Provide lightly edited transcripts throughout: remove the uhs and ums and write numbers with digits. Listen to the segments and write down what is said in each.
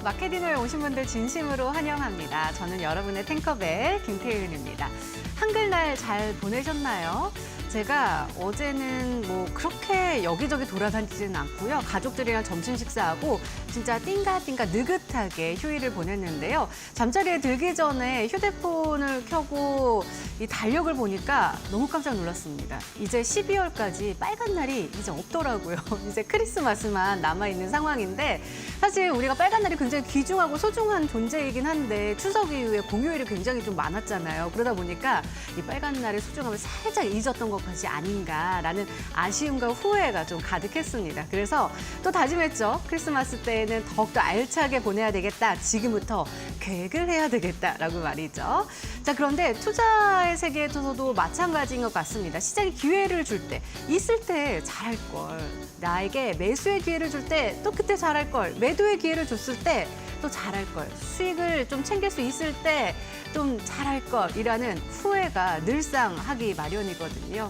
마케팅을 오신 분들 진심으로 환영합니다. 저는 여러분의 탱커벨 김태윤입니다. 한글날 잘 보내셨나요? 제가 어제는 뭐 그렇게 여기저기 돌아다니지는 않고요. 가족들이랑 점심 식사하고 진짜 띵가띵가 느긋하게 휴일을 보냈는데요. 잠자리에 들기 전에 휴대폰을 켜고 이 달력을 보니까 너무 깜짝 놀랐습니다. 이제 12월까지 빨간 날이 이제 없더라고요. 이제 크리스마스만 남아있는 상황인데 사실 우리가 빨간 날이 굉장히 귀중하고 소중한 존재이긴 한데 추석 이후에 공휴일이 굉장히 좀 많았잖아요. 그러다 보니까 이 빨간 날의 소중함을 살짝 잊었던 것이 아닌가라는 아쉬움과 후회가 좀 가득했습니다. 그래서 또 다짐했죠. 크리스마스 때에는 더욱더 알차게 보내야 되겠다. 지금부터 계획을 해야 되겠다라고 말이죠. 자, 그런데 투자의 세계에서도 마찬가지인 것 같습니다. 시장이 기회를 줄 때, 있을 때 잘할 걸. 나에게 매수의 기회를 줄 때 또 그때 잘할 걸. 매도의 기회를 줬을 때 또 잘할 걸. 수익을 좀 챙길 수 있을 때 좀 잘할 걸이라는 후회가 늘상 하기 마련이거든요.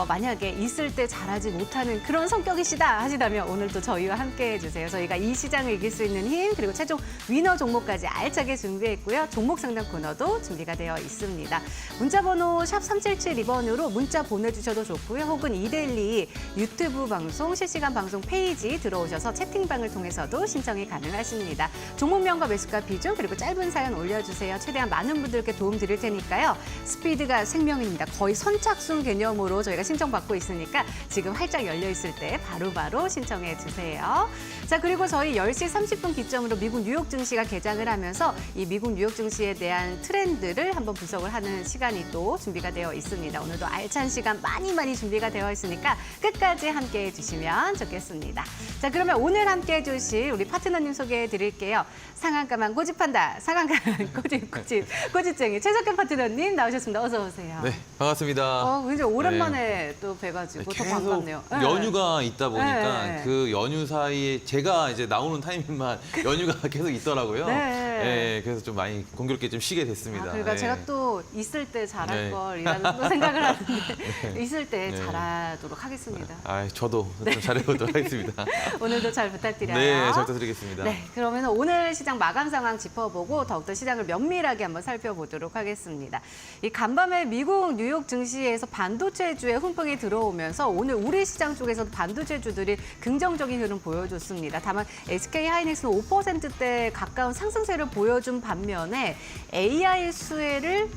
만약에 있을 때 잘하지 못하는 그런 성격이시다 하시다면 오늘도 저희와 함께 해주세요. 저희가 이 시장을 이길 수 있는 힘 그리고 최종 위너 종목까지 알차게 준비했고요. 종목 상담 코너도 준비가 되어 있습니다. 문자번호 샵 3772번으로 문자 보내주셔도 좋고요. 혹은 이데일리 유튜브 방송 실시간 방송 페이지 들어오셔서 채팅방을 통해서도 신청이 가능하십니다. 종목명과 매수가 비중 그리고 짧은 사연 올려주세요. 최대한 많은 분들께 도움 드릴 테니까요. 스피드가 생명입니다. 거의 선착순 개념으로 저희가 신청받고 있으니까 지금 활짝 열려 있을 때 바로바로 신청해 주세요. 자, 그리고 저희 10시 30분 기점으로 미국 뉴욕 증시가 개장을 하면서 이 미국 뉴욕 증시에 대한 트렌드를 한번 분석을 하는 시간이 또 준비가 되어 있습니다. 오늘도 알찬 시간 많이 준비가 되어 있으니까 끝까지 함께 해주시면 좋겠습니다. 자, 그러면 오늘 함께 해주실 우리 파트너님 소개해 드릴게요. 상한가만 고집한다. 상한가만 고집쟁이 최석현 파트너님 나오셨습니다. 어서 오세요. 네, 반갑습니다. 굉장히 오랜만에 또 뵈가지고 더 반갑네요. 계속 연휴가 있다 보니까 네. 그 연휴 사이에 제가 이제 나오는 타이밍만 연휴가 계속 있더라고요. 네. 그래서 좀 많이 공교롭게 좀 쉬게 됐습니다. 그러니까 네. 제가 또 있을 때 잘할 네. 걸이라는 또 생각을 하는데 있을 때 잘하도록 하겠습니다. 저도 좀 잘해보도록 하겠습니다. 오늘도 잘 부탁드려요. 네, 잘 부탁드리겠습니다. 네, 그러면 오늘 시장 마감 상황 짚어보고 더욱더 시장을 면밀하게 한번 살펴보도록 하겠습니다. 이 간밤에 미국 뉴욕 증시에서 반도체주의 훈풍이 들어오면서 오늘 우리 시장 쪽에서도 반도체주들이 긍정적인 흐름 보여줬습니다. 다만 SK 하이닉스는 5%대 가까운 상승세를 보여준 반면에 AI 수혜를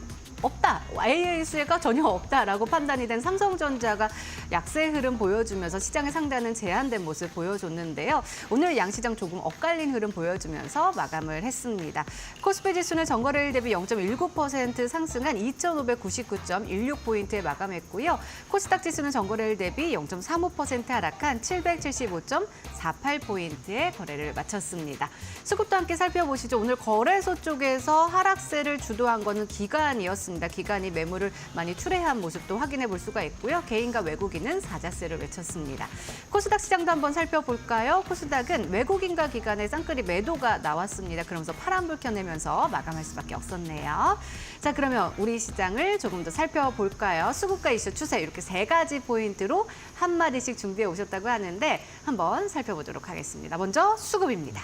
없다. AI 수혜가 전혀 없다라고 판단이 된 삼성전자가 약세 흐름 보여주면서 시장에 상당한 제한된 모습 보여줬는데요. 오늘 양시장 조금 엇갈린 흐름 보여주면서 마감을 했습니다. 코스피 지수는 전거래일 대비 0.19% 상승한 2,599.16포인트에 마감했고요. 코스닥 지수는 전거래일 대비 0.35% 하락한 775.48포인트에 거래를 마쳤습니다. 수급도 함께 살펴보시죠. 오늘 거래소 쪽에서 하락세를 주도한 거는 기관이었습니다. 기관이 매물을 많이 출회한 모습도 확인해 볼 수가 있고요. 개인과 외국인은 사자세를 외쳤습니다. 코스닥 시장도 한번 살펴볼까요? 코스닥은 외국인과 기관의 쌍끌이 매도가 나왔습니다. 그러면서 파란불 켜내면서 마감할 수밖에 없었네요. 자, 그러면 우리 시장을 조금 더 살펴볼까요? 수급과 이슈 추세 이렇게 세 가지 포인트로 한마디씩 준비해 오셨다고 하는데 한번 살펴보도록 하겠습니다. 먼저 수급입니다.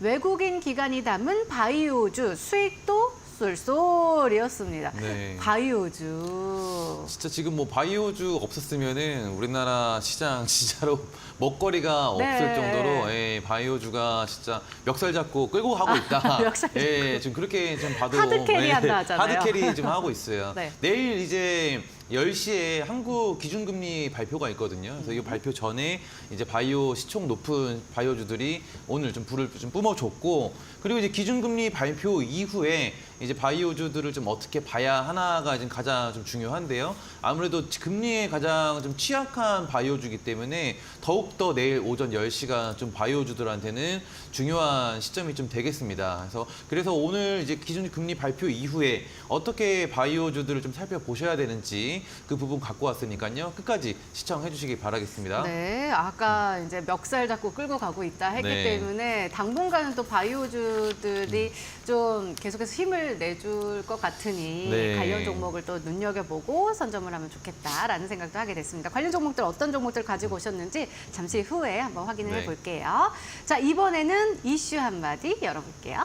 외국인 기관이 담은 바이오주 수익도 쏠쏠이었습니다. 네. 바이오주. 진짜 지금 뭐 바이오주 없었으면은 우리나라 시장 진짜로 먹거리가 없을 정도로 바이오주가 진짜 멱살 잡고 끌고 가고 있다. 멱살 잡고. 좀 그렇게 좀 봐도 하드캐리 한다 하잖아요. 하드캐리 좀 하고 있어요. 네. 내일 이제 10시에 한국 기준금리 발표가 있거든요. 그래서 이 발표 전에 이제 바이오 시총 높은 바이오주들이 오늘 좀 불을 좀 뿜어줬고, 그리고 이제 기준금리 발표 이후에 이제 바이오주들을 좀 어떻게 봐야 하나가 지금 가장 좀 중요한데요. 아무래도 금리에 가장 좀 취약한 바이오주기 때문에 더욱더 내일 오전 10시가 좀 바이오주들한테는 중요한 시점이 좀 되겠습니다. 그래서 오늘 이제 기준금리 발표 이후에 어떻게 바이오주들을 좀 살펴보셔야 되는지 있는지 그 부분 갖고 왔으니까요. 끝까지 시청해 주시기 바라겠습니다. 네, 아까 이제 멱살 잡고 끌고 가고 있다 했기 네. 때문에 당분간은 또 바이오주들이 좀 계속해서 힘을 내줄 것 같으니 네. 관련 종목을 또 눈여겨보고 선점을 하면 좋겠다라는 생각도 하게 됐습니다. 관련 종목들 어떤 종목들 가지고 오셨는지 잠시 후에 한번 확인을 네. 해볼게요. 자, 이번에는 이슈 한마디 열어볼게요.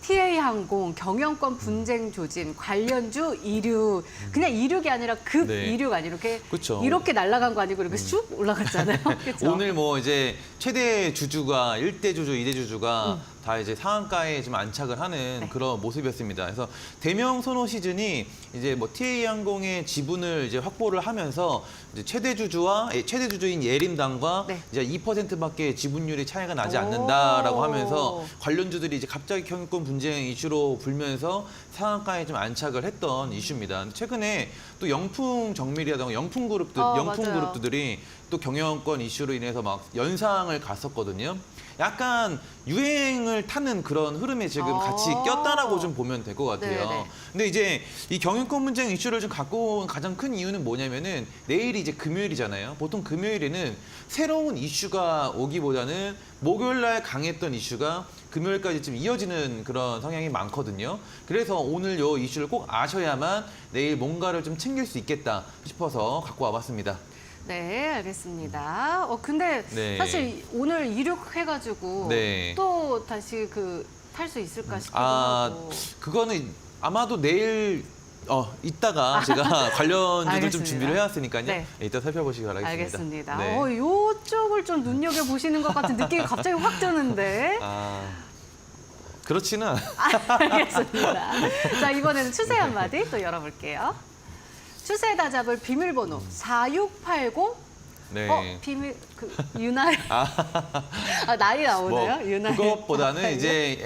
TA항공, 경영권 분쟁 조짐, 관련주 이륙. 그냥 이륙이 아니라 급 네. 이륙 아니에요. 이렇게 그쵸. 이렇게 날아간 거 아니고 이렇게 쑥 올라갔잖아요. 그렇죠? 오늘 뭐 이제 최대 주주가 1대 주주, 2대 주주가 다 이제 상한가에 좀 안착을 하는 네. 그런 모습이었습니다. 그래서 대명 선호 시즌이 이제 뭐 TA항공의 지분을 이제 확보를 하면서 이제 최대 주주인 예림당과 네. 이제 2%밖에 지분율이 차이가 나지 오. 않는다라고 하면서 관련주들이 이제 갑자기 경영권 분쟁 이슈로 불면서 상한가에 좀 안착을 했던 이슈입니다. 최근에 또 영풍 정밀이라든가 영풍 맞아요. 그룹들이 또 경영권 이슈로 인해서 막 연상을 갔었거든요. 약간 유행을 타는 그런 흐름에 지금 같이 꼈다라고 좀 보면 될 것 같아요. 네네. 근데 이제 이 경영권 분쟁 이슈를 좀 갖고 온 가장 큰 이유는 뭐냐면은 내일이 이제 금요일이잖아요. 보통 금요일에는 새로운 이슈가 오기보다는 목요일 날 강했던 이슈가 금요일까지 좀 이어지는 그런 성향이 많거든요. 그래서 오늘 요 이슈를 꼭 아셔야만 내일 뭔가를 좀 챙길 수 있겠다 싶어서 갖고 와봤습니다. 네, 알겠습니다. 근데 네. 사실 오늘 이륙해가지고 네. 또 다시 탈 수 있을까 싶기도 아, 하고. 그거는 아마도 내일 이따가 제가 관련주들 좀 알겠습니다. 준비를 해왔으니까요. 네. 이따 살펴보시기 바라겠습니다. 알겠습니다. 네. 요쪽을 좀 눈여겨 보시는 것 같은 느낌이 갑자기 확 드는데. 그렇지는 알겠습니다. 자, 이번에는 추세 한마디 또 열어볼게요. 추세 다잡을 비밀번호 4680. 네. 비밀 유나요? 날이 나오네요. 뭐 유나요. 그것보다는 이제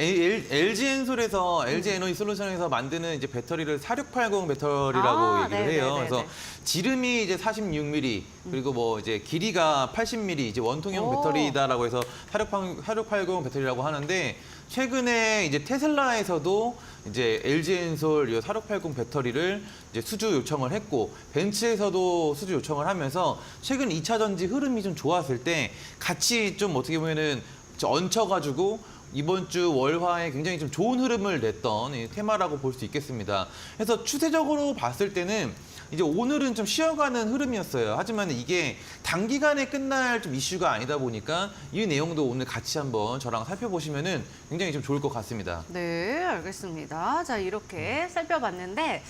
LG엔솔에서 LG에너지솔루션에서 만드는 이제 배터리를 4680 배터리라고 얘기를 해요. 네네네네. 그래서 지름이 이제 46mm 그리고 뭐 이제 길이가 80mm 이제 원통형 오. 배터리다라고 해서 4680 배터리라고 하는데 최근에 이제 테슬라에서도 이제 LG엔솔 4680 배터리를 이제 수주 요청을 했고 벤츠에서도 수주 요청을 하면서 최근 2차 전지 흐름이 좀 좋았을 때 같이 좀 어떻게 보면은 얹혀가지고 이번 주 월화에 굉장히 좀 좋은 흐름을 냈던 이 테마라고 볼 수 있겠습니다. 그래서 추세적으로 봤을 때는 이제 오늘은 좀 쉬어가는 흐름이었어요. 하지만 이게 단기간에 끝날 좀 이슈가 아니다 보니까 이 내용도 오늘 같이 한번 저랑 살펴보시면은 굉장히 좀 좋을 것 같습니다. 네, 알겠습니다. 자, 이렇게 살펴봤는데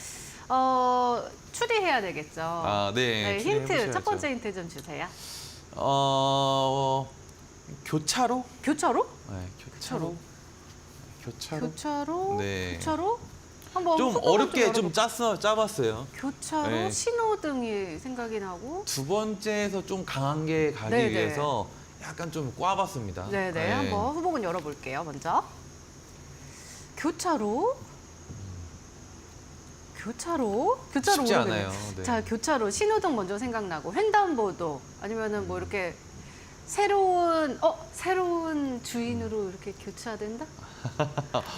추리해야 되겠죠. 네. 힌트, 첫 번째 힌트 좀 주세요. 교차로? 교차로? 네, 교차로. 교차로? 교차로? 네. 교차로? 한번 좀 후보가 어렵게 좀 좀 짜봤어요. 교차로 네. 신호등이 생각이 나고. 두 번째에서 좀 강한 게 가기 네네. 위해서 약간 좀 꽈봤습니다. 네네. 네. 한번 후보군 열어볼게요. 먼저. 교차로? 교차로? 교차로 쉽지 모르겠네요. 않아요. 네. 자, 교차로 신호등 먼저 생각나고 횡단보도 아니면은 뭐 이렇게 새로운 주인으로 이렇게 교차된다?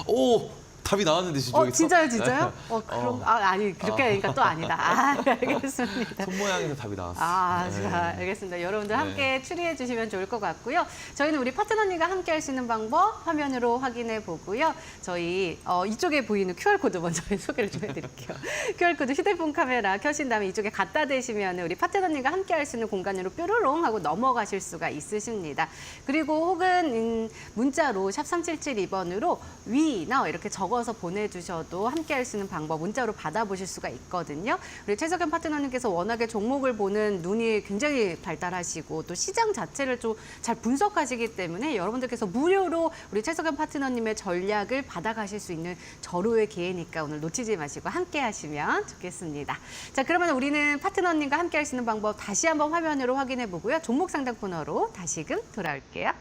오! 답이 나왔는데 저쪽에서. 진짜요, 진짜요? 네. 그럼 아니 그렇게 하니까 또 아니다. 알겠습니다. 손 모양에서 답이 나왔어요. 네. 자, 알겠습니다. 여러분들 네. 함께 추리해 주시면 좋을 것 같고요. 저희는 우리 파트너님과 함께 할 수 있는 방법 화면으로 확인해 보고요. 저희 이쪽에 보이는 QR코드 먼저 소개를 좀 해드릴게요. QR코드 휴대폰 카메라 켜신 다음에 이쪽에 갖다 대시면 우리 파트너님과 함께 할 수 있는 공간으로 뾰로롱 하고 넘어가실 수가 있으십니다. 그리고 혹은 문자로 샵 3772번으로 위너 이렇게 적어서 보내주셔도 함께 할 수 있는 방법 문자로 받아보실 수가 있거든요. 우리 최석현 파트너님께서 워낙에 종목을 보는 눈이 굉장히 발달하시고 또 시장 자체를 좀 잘 분석하시기 때문에 여러분들께서 무료로 우리 최석현 파트너님의 전략을 받아가실 수 있는 절호의 기회니까 오늘 놓치지 마시고 함께 하시면 좋겠습니다. 자, 그러면 우리는 파트너님과 함께 할 수 있는 방법 다시 한번 화면으로 확인해 보고요. 종목 상담 코너로 다시금 돌아올게요.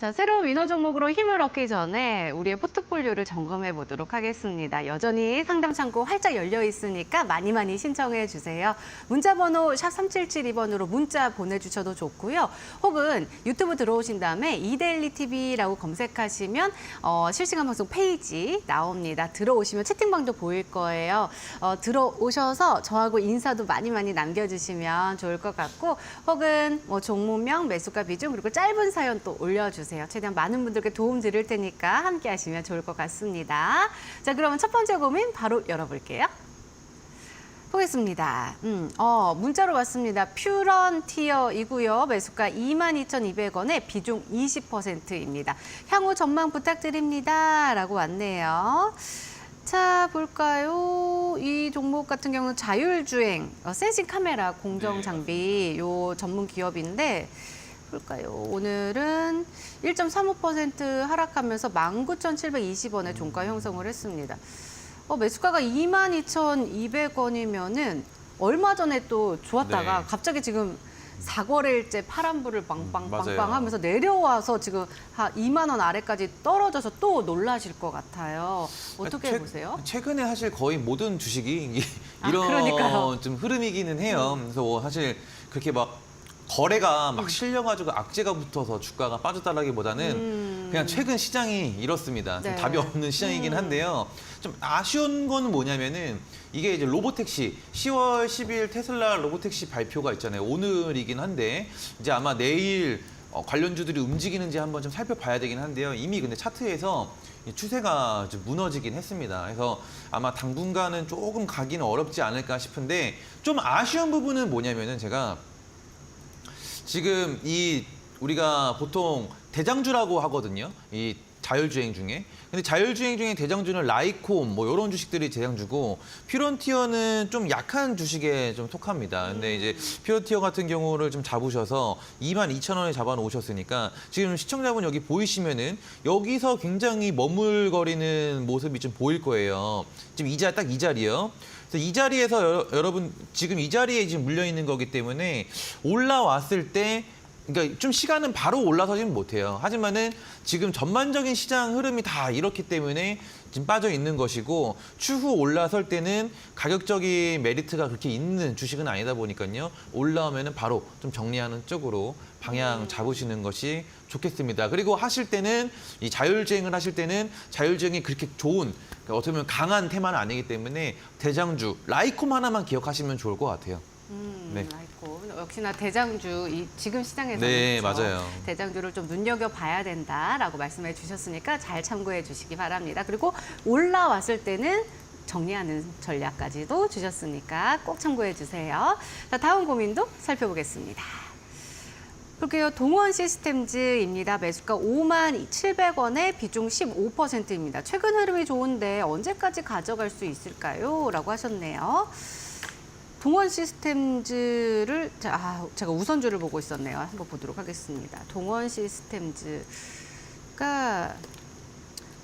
자, 새로운 위너 종목으로 힘을 얻기 전에 우리의 포트폴리오를 점검해 보도록 하겠습니다. 여전히 상담 창구 활짝 열려 있으니까 많이 신청해 주세요. 문자 번호 샵 3772번으로 문자 보내주셔도 좋고요. 혹은 유튜브 들어오신 다음에 이데일리 TV라고 검색하시면 실시간 방송 페이지 나옵니다. 들어오시면 채팅방도 보일 거예요. 들어오셔서 저하고 인사도 많이 남겨주시면 좋을 것 같고, 혹은 뭐 종목명, 매수가 비중, 그리고 짧은 사연 또 올려주세요. 최대한 많은 분들께 도움 드릴 테니까 함께 하시면 좋을 것 같습니다. 자, 그러면 첫 번째 고민 바로 열어볼게요. 보겠습니다. 문자로 왔습니다. 퓨런티어이고요. 매수가 22,200원에 비중 20%입니다. 향후 전망 부탁드립니다. 라고 왔네요. 자, 볼까요? 이 종목 같은 경우는 자율주행, 센싱 카메라 공정 장비 요 전문 기업인데, 볼까요? 오늘은 1.35% 하락하면서 19,720원의 종가 형성을 했습니다. 매수가가 22,200원이면은 얼마 전에 또 좋았다가 네. 갑자기 지금 4거래일째 파란불을 빵빵 맞아요. 하면서 내려와서 지금 한 2만 원 아래까지 떨어져서 또 놀라실 것 같아요. 어떻게 보세요? 최근에 사실 거의 모든 주식이 이런 그러니까요. 좀 흐름이기는 해요. 그래서 뭐 사실 그렇게 막 거래가 막 실려가지고 악재가 붙어서 주가가 빠졌다라기보다는 그냥 최근 시장이 이렇습니다. 좀 네. 답이 없는 시장이긴 한데요. 좀 아쉬운 거는 뭐냐면은 이게 이제 로보택시 10월 10일 테슬라 로보택시 발표가 있잖아요. 오늘이긴 한데 이제 아마 내일 관련주들이 움직이는지 한번 좀 살펴봐야 되긴 한데요. 이미 근데 차트에서 이 추세가 좀 무너지긴 했습니다. 그래서 아마 당분간은 조금 가기는 어렵지 않을까 싶은데, 좀 아쉬운 부분은 뭐냐면은 제가 지금 우리가 보통 대장주라고 하거든요. 이 자율주행 중에. 근데 자율주행 중에 대장주는 라이콤 뭐 이런 주식들이 대장주고, 퓨런티어는 좀 약한 주식에 좀 속합니다. 근데 이제 퓨런티어 같은 경우를 좀 잡으셔서 22,000원에 잡아 놓으셨으니까 지금 시청자분 여기 보이시면은 여기서 굉장히 머물거리는 모습이 좀 보일 거예요. 지금 딱 이 자리요. 그래서 이 자리에서 여러분 지금 이 자리에 지금 물려 있는 거기 때문에 올라왔을 때, 그러니까 좀 시간은 바로 올라서지는 못해요. 하지만은 지금 전반적인 시장 흐름이 다 이렇기 때문에 지금 빠져 있는 것이고, 추후 올라설 때는 가격적인 메리트가 그렇게 있는 주식은 아니다 보니까요. 올라오면은 바로 좀 정리하는 쪽으로 방향 잡으시는 것이 좋겠습니다. 그리고 하실 때는 이 자율주행을 하실 때는 자율주행이 그렇게 좋은, 그러니까 어떻게 보면 강한 테마는 아니기 때문에 대장주 라이콤 하나만 기억하시면 좋을 것 같아요. 네. 아이고, 역시나 대장주, 지금 시장에서는 네, 그렇죠. 맞아요. 대장주를 좀 눈여겨봐야 된다라고 말씀해 주셨으니까 잘 참고해 주시기 바랍니다. 그리고 올라왔을 때는 정리하는 전략까지도 주셨으니까 꼭 참고해 주세요. 자, 다음 고민도 살펴보겠습니다. 볼게요. 동원 시스템즈입니다. 매수가 57,700원에 비중 15%입니다. 최근 흐름이 좋은데 언제까지 가져갈 수 있을까요? 라고 하셨네요. 동원 시스템즈를 제가 우선주를 보고 있었네요. 한번 보도록 하겠습니다. 동원 시스템즈가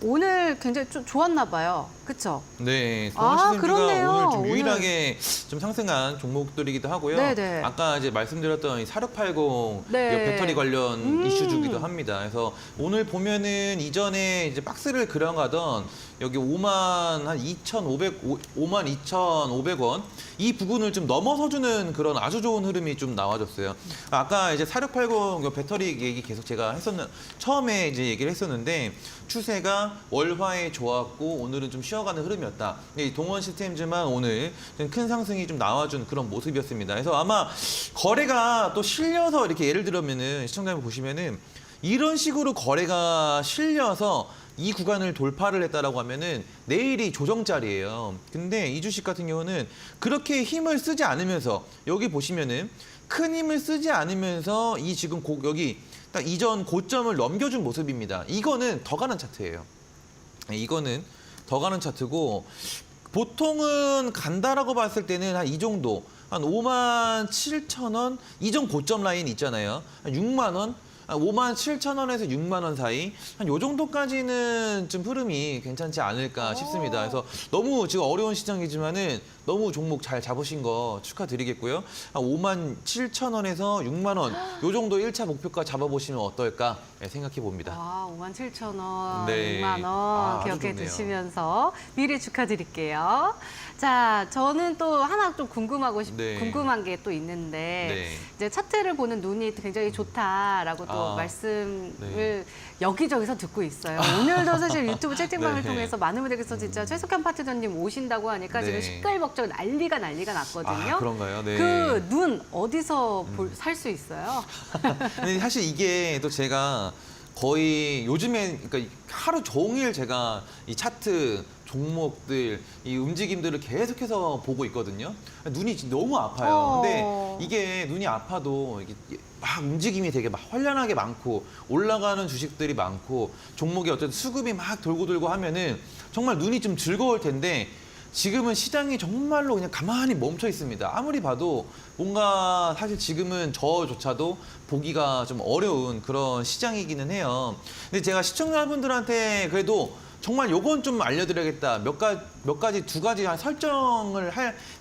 오늘 굉장히 좀 좋았나 봐요. 그렇죠? 네, 동원 그렇네요. 시스템즈가 오늘 좀 유일하게 좀 상승한 종목들이기도 하고요. 네네. 아까 이제 말씀드렸던 이 4680 네. 이 배터리 관련 이슈주기도 합니다. 그래서 오늘 보면은 이전에 이제 박스를 그려가던 여기 52,500원 이 부분을 좀 넘어서주는 그런 아주 좋은 흐름이 좀 나와줬어요. 아까 이제 4680 배터리 얘기 계속 제가 처음에 이제 얘기를 했었는데, 추세가 월화에 좋았고 오늘은 좀 쉬어가는 흐름이었다. 이 동원 시스템즈만 오늘 큰 상승이 좀 나와준 그런 모습이었습니다. 그래서 아마 거래가 또 실려서 이렇게 예를 들면은 시청자분 보시면은 이런 식으로 거래가 실려서 이 구간을 돌파를 했다라고 하면은 내일이 조정자리예요. 근데 이 주식 같은 경우는 그렇게 힘을 쓰지 않으면서, 여기 보시면은 큰 힘을 쓰지 않으면서 이 지금 여기 딱 이전 고점을 넘겨준 모습입니다. 이거는 더 가는 차트예요. 이거는 더 가는 차트고, 보통은 간다라고 봤을 때는 한 이 정도, 한 57,000원 이전 고점 라인 있잖아요. 한 6만 원. 57,000원에서 6만 원 사이, 한 요 정도까지는 좀 흐름이 괜찮지 않을까 싶습니다. 그래서 너무 지금 어려운 시장이지만은 너무 종목 잘 잡으신 거 축하드리겠고요. 한 57,000원에서 6만 원, 요 정도 1차 목표가 잡아보시면 어떨까 생각해 봅니다. 와, 57,000원, 네. 6만 원 아주 기억해 좋네요. 두시면서 미리 축하드릴게요. 자, 저는 또 하나 좀 네. 궁금한 게 또 있는데 네. 이제 차트를 보는 눈이 굉장히 좋다라고 또 말씀을 네. 여기저기서 듣고 있어요. 오늘도 사실 유튜브 채팅방을 네. 통해서 많은 분들께서 진짜 최석현 파트너님 오신다고 하니까 네. 지금 시끌벅적 난리가 났거든요. 아, 그런가요? 네. 그 눈 어디서 살 수 있어요? 근데 사실 이게 또 제가 거의 요즘에 그러니까 하루 종일 제가 이 차트 종목들 이 움직임들을 계속해서 보고 있거든요. 눈이 진짜 너무 아파요. 근데 이게 눈이 아파도 이게 막 움직임이 되게 막 현란하게 많고 올라가는 주식들이 많고 종목이 어쨌든 수급이 막 돌고 하면은 정말 눈이 좀 즐거울 텐데 지금은 시장이 정말로 그냥 가만히 멈춰 있습니다. 아무리 봐도 뭔가 사실 지금은 저조차도 보기가 좀 어려운 그런 시장이기는 해요. 근데 제가 시청자분들한테 그래도 정말 요건 좀 알려드려야겠다. 몇 가지, 두 가지 설정을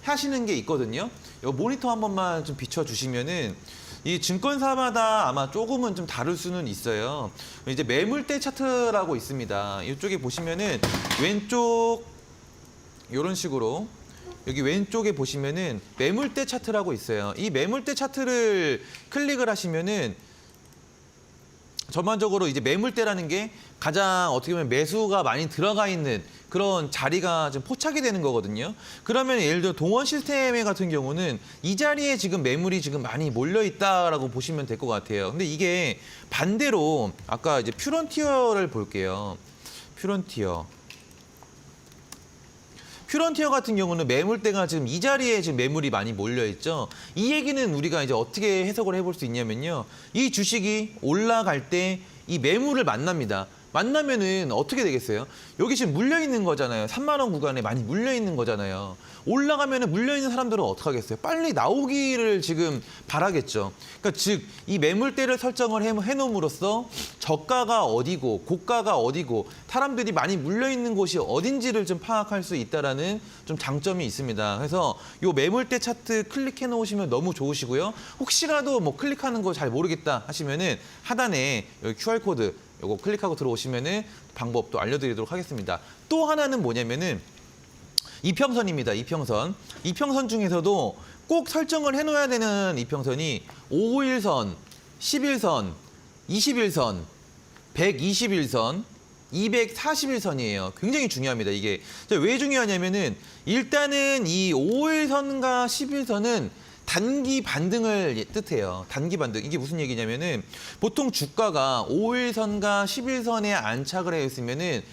하시는 게 있거든요. 요 모니터 한 번만 좀 비춰주시면은 이 증권사마다 아마 조금은 좀 다를 수는 있어요. 이제 매물대 차트라고 있습니다. 이쪽에 보시면은 왼쪽 이런 식으로 여기 왼쪽에 보시면은 매물대 차트라고 있어요. 이 매물대 차트를 클릭을 하시면은 전반적으로 이제 매물대라는 게 가장 어떻게 보면 매수가 많이 들어가 있는 그런 자리가 좀 포착이 되는 거거든요. 그러면 예를 들어 동원 시스템 같은 경우는 이 자리에 지금 매물이 지금 많이 몰려 있다라고 보시면 될 것 같아요. 근데 이게 반대로 아까 이제 퓨런티어를 볼게요. 퓨런티어 같은 경우는 매물대가 지금 이 자리에 지금 매물이 많이 몰려 있죠. 이 얘기는 우리가 이제 어떻게 해석을 해볼 수 있냐면요. 이 주식이 올라갈 때 이 매물을 만납니다. 만나면은 어떻게 되겠어요? 여기 지금 물려 있는 거잖아요. 3만 원 구간에 많이 물려 있는 거잖아요. 올라가면은 물려 있는 사람들은 어떻게 하겠어요? 빨리 나오기를 지금 바라겠죠. 그러니까 즉 이 매물대를 설정을 해놓음으로써 저가가 어디고 고가가 어디고 사람들이 많이 물려 있는 곳이 어딘지를 좀 파악할 수 있다라는 좀 장점이 있습니다. 그래서 이 매물대 차트 클릭해 놓으시면 너무 좋으시고요. 혹시라도 뭐 클릭하는 거 잘 모르겠다 하시면은 하단에 여기 QR 코드 요거 클릭하고 들어오시면은 방법도 알려드리도록 하겠습니다. 또 하나는 뭐냐면은 이평선입니다. 이평선 중에서도 꼭 설정을 해놓아야 되는 이평선이 5일선, 10일선, 21선, 121선, 241선이에요. 굉장히 중요합니다. 이게 왜 중요하냐면은 일단은 이 5일선과 10일선은 단기 반등을 뜻해요. 단기 반등. 이게 무슨 얘기냐면은 보통 주가가 5일선과 10일선에 안착을 해 있으면은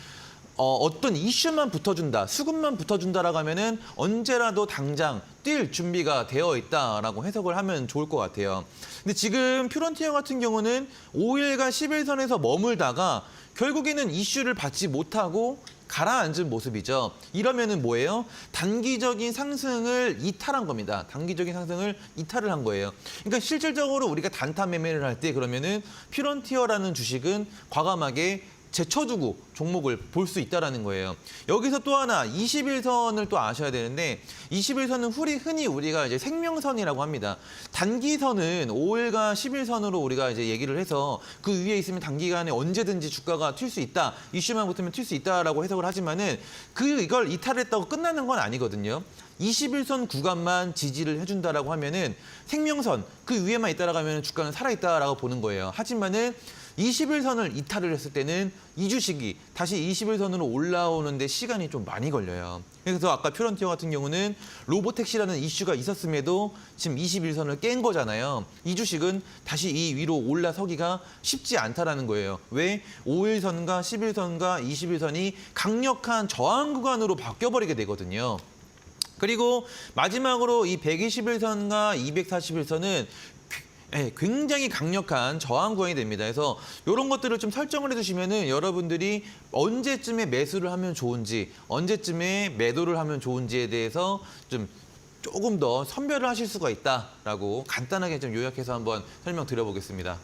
어떤 이슈만 붙어준다, 수급만 붙어준다라고 하면은 언제라도 당장 뛸 준비가 되어 있다라고 해석을 하면 좋을 것 같아요. 근데 지금 퓨런티어 같은 경우는 5일과 10일선에서 머물다가 결국에는 이슈를 받지 못하고 가라앉은 모습이죠. 이러면은 뭐예요? 단기적인 상승을 이탈한 겁니다. 단기적인 상승을 이탈을 한 거예요. 그러니까 실질적으로 우리가 단타 매매를 할 때 그러면은 퓨런티어라는 주식은 과감하게 제쳐두고 종목을 볼 수 있다는 거예요. 여기서 또 하나 21선을 또 아셔야 되는데 21선은 흔히 우리가 이제 생명선이라고 합니다. 단기선은 5일과 10일선으로 우리가 이제 얘기를 해서 그 위에 있으면 단기간에 언제든지 주가가 튈 수 있다. 이슈만 붙으면 튈 수 있다라고 해석을 하지만은 이걸 이탈했다고 끝나는 건 아니거든요. 21선 구간만 지지를 해준다라고 하면은 생명선 그 위에만 있다라고 하면 주가는 살아있다라고 보는 거예요. 하지만은 21선을 이탈을 했을 때는 이 주식이 다시 21선으로 올라오는데 시간이 좀 많이 걸려요. 그래서 아까 퓨런티어 같은 경우는 로보택시라는 이슈가 있었음에도 지금 21선을 깬 거잖아요. 이 주식은 다시 이 위로 올라서기가 쉽지 않다라는 거예요. 왜? 5일선과 11선과 21선이 강력한 저항 구간으로 바뀌어버리게 되거든요. 그리고 마지막으로 이 121선과 241선은 굉장히 강력한 저항 구간이 됩니다. 그래서 이런 것들을 좀 설정을 해주시면은 여러분들이 언제쯤에 매수를 하면 좋은지, 언제쯤에 매도를 하면 좋은지에 대해서 좀 조금 더 선별을 하실 수가 있다라고 간단하게 좀 요약해서 한번 설명드려보겠습니다.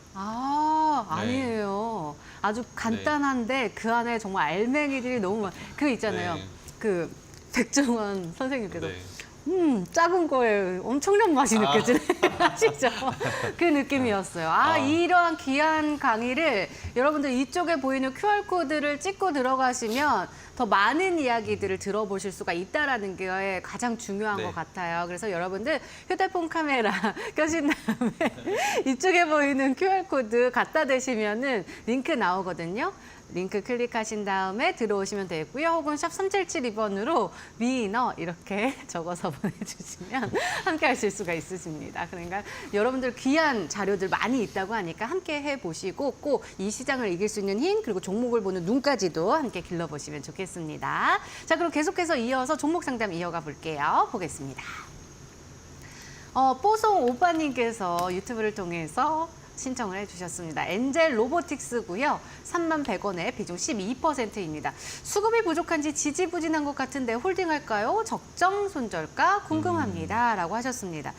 아니에요. 아주 간단한데 그 안에 정말 알맹이들이 너무 그 있잖아요. 네. 그 백종원 선생님께서 작은 거에 엄청난 맛이 느껴지네. 아시죠? 그 느낌이었어요. 이러한 귀한 강의를 여러분들 이쪽에 보이는 QR코드를 찍고 들어가시면 더 많은 이야기들을 들어보실 수가 있다라는 게 가장 중요한 네. 것 같아요. 그래서 여러분들 휴대폰 카메라 켜신 다음에 이쪽에 보이는 QR코드 갖다 대시면은 링크 나오거든요. 링크 클릭하신 다음에 들어오시면 되고요. 혹은 샵 3772번으로 미인어 이렇게 적어서 보내주시면 함께 하실 수가 있으십니다. 그러니까 여러분들 귀한 자료들 많이 있다고 하니까 함께 해보시고 꼭 이 시장을 이길 수 있는 힘 그리고 종목을 보는 눈까지도 함께 길러보시면 좋겠습니다. 자, 그럼 계속해서 이어서 종목 상담 이어가 볼게요. 보겠습니다. 뽀송 오빠님께서 유튜브를 통해서 신청을 해주셨습니다. 엔젤 로보틱스고요. 31,100원에 비중 12%입니다. 수급이 부족한지 지지부진한 것 같은데 홀딩할까요? 적정 손절가 궁금합니다. 라고 하셨습니다.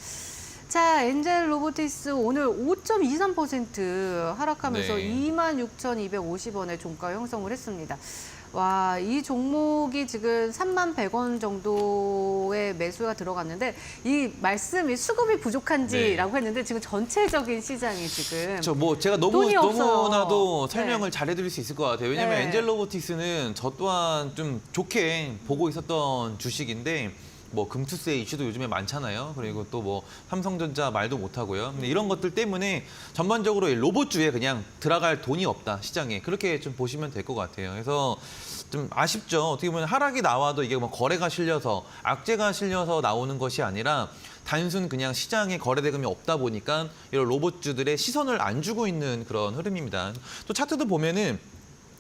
자, 엔젤 로보틱스 오늘 5.23% 하락하면서 네. 26,250원의 종가 형성을 했습니다. 와, 이 종목이 지금 31,100원 정도의 매수가 들어갔는데 이 말씀이 수급이 부족한지라고 했는데 지금 전체적인 시장이 지금 뭐 제가 돈이 없어요. 너무나도 네. 설명을 잘해드릴 수 있을 것 같아요. 왜냐면 네. 엔젤 로보틱스는 저 또한 좀 좋게 보고 있었던 주식인데 뭐 금투세 이슈도 요즘에 많잖아요. 그리고 또 뭐 삼성전자 말도 못하고요. 근데 이런 것들 때문에 전반적으로 이 로봇주에 그냥 들어갈 돈이 없다 시장에 그렇게 좀 보시면 될 것 같아요. 그래서 좀 아쉽죠. 어떻게 보면 하락이 나와도 이게 뭐 거래가 실려서 악재가 실려서 나오는 것이 아니라 단순 그냥 시장에 거래 대금이 없다 보니까 이런 로봇주들의 시선을 안 주고 있는 그런 흐름입니다. 또 차트도 보면은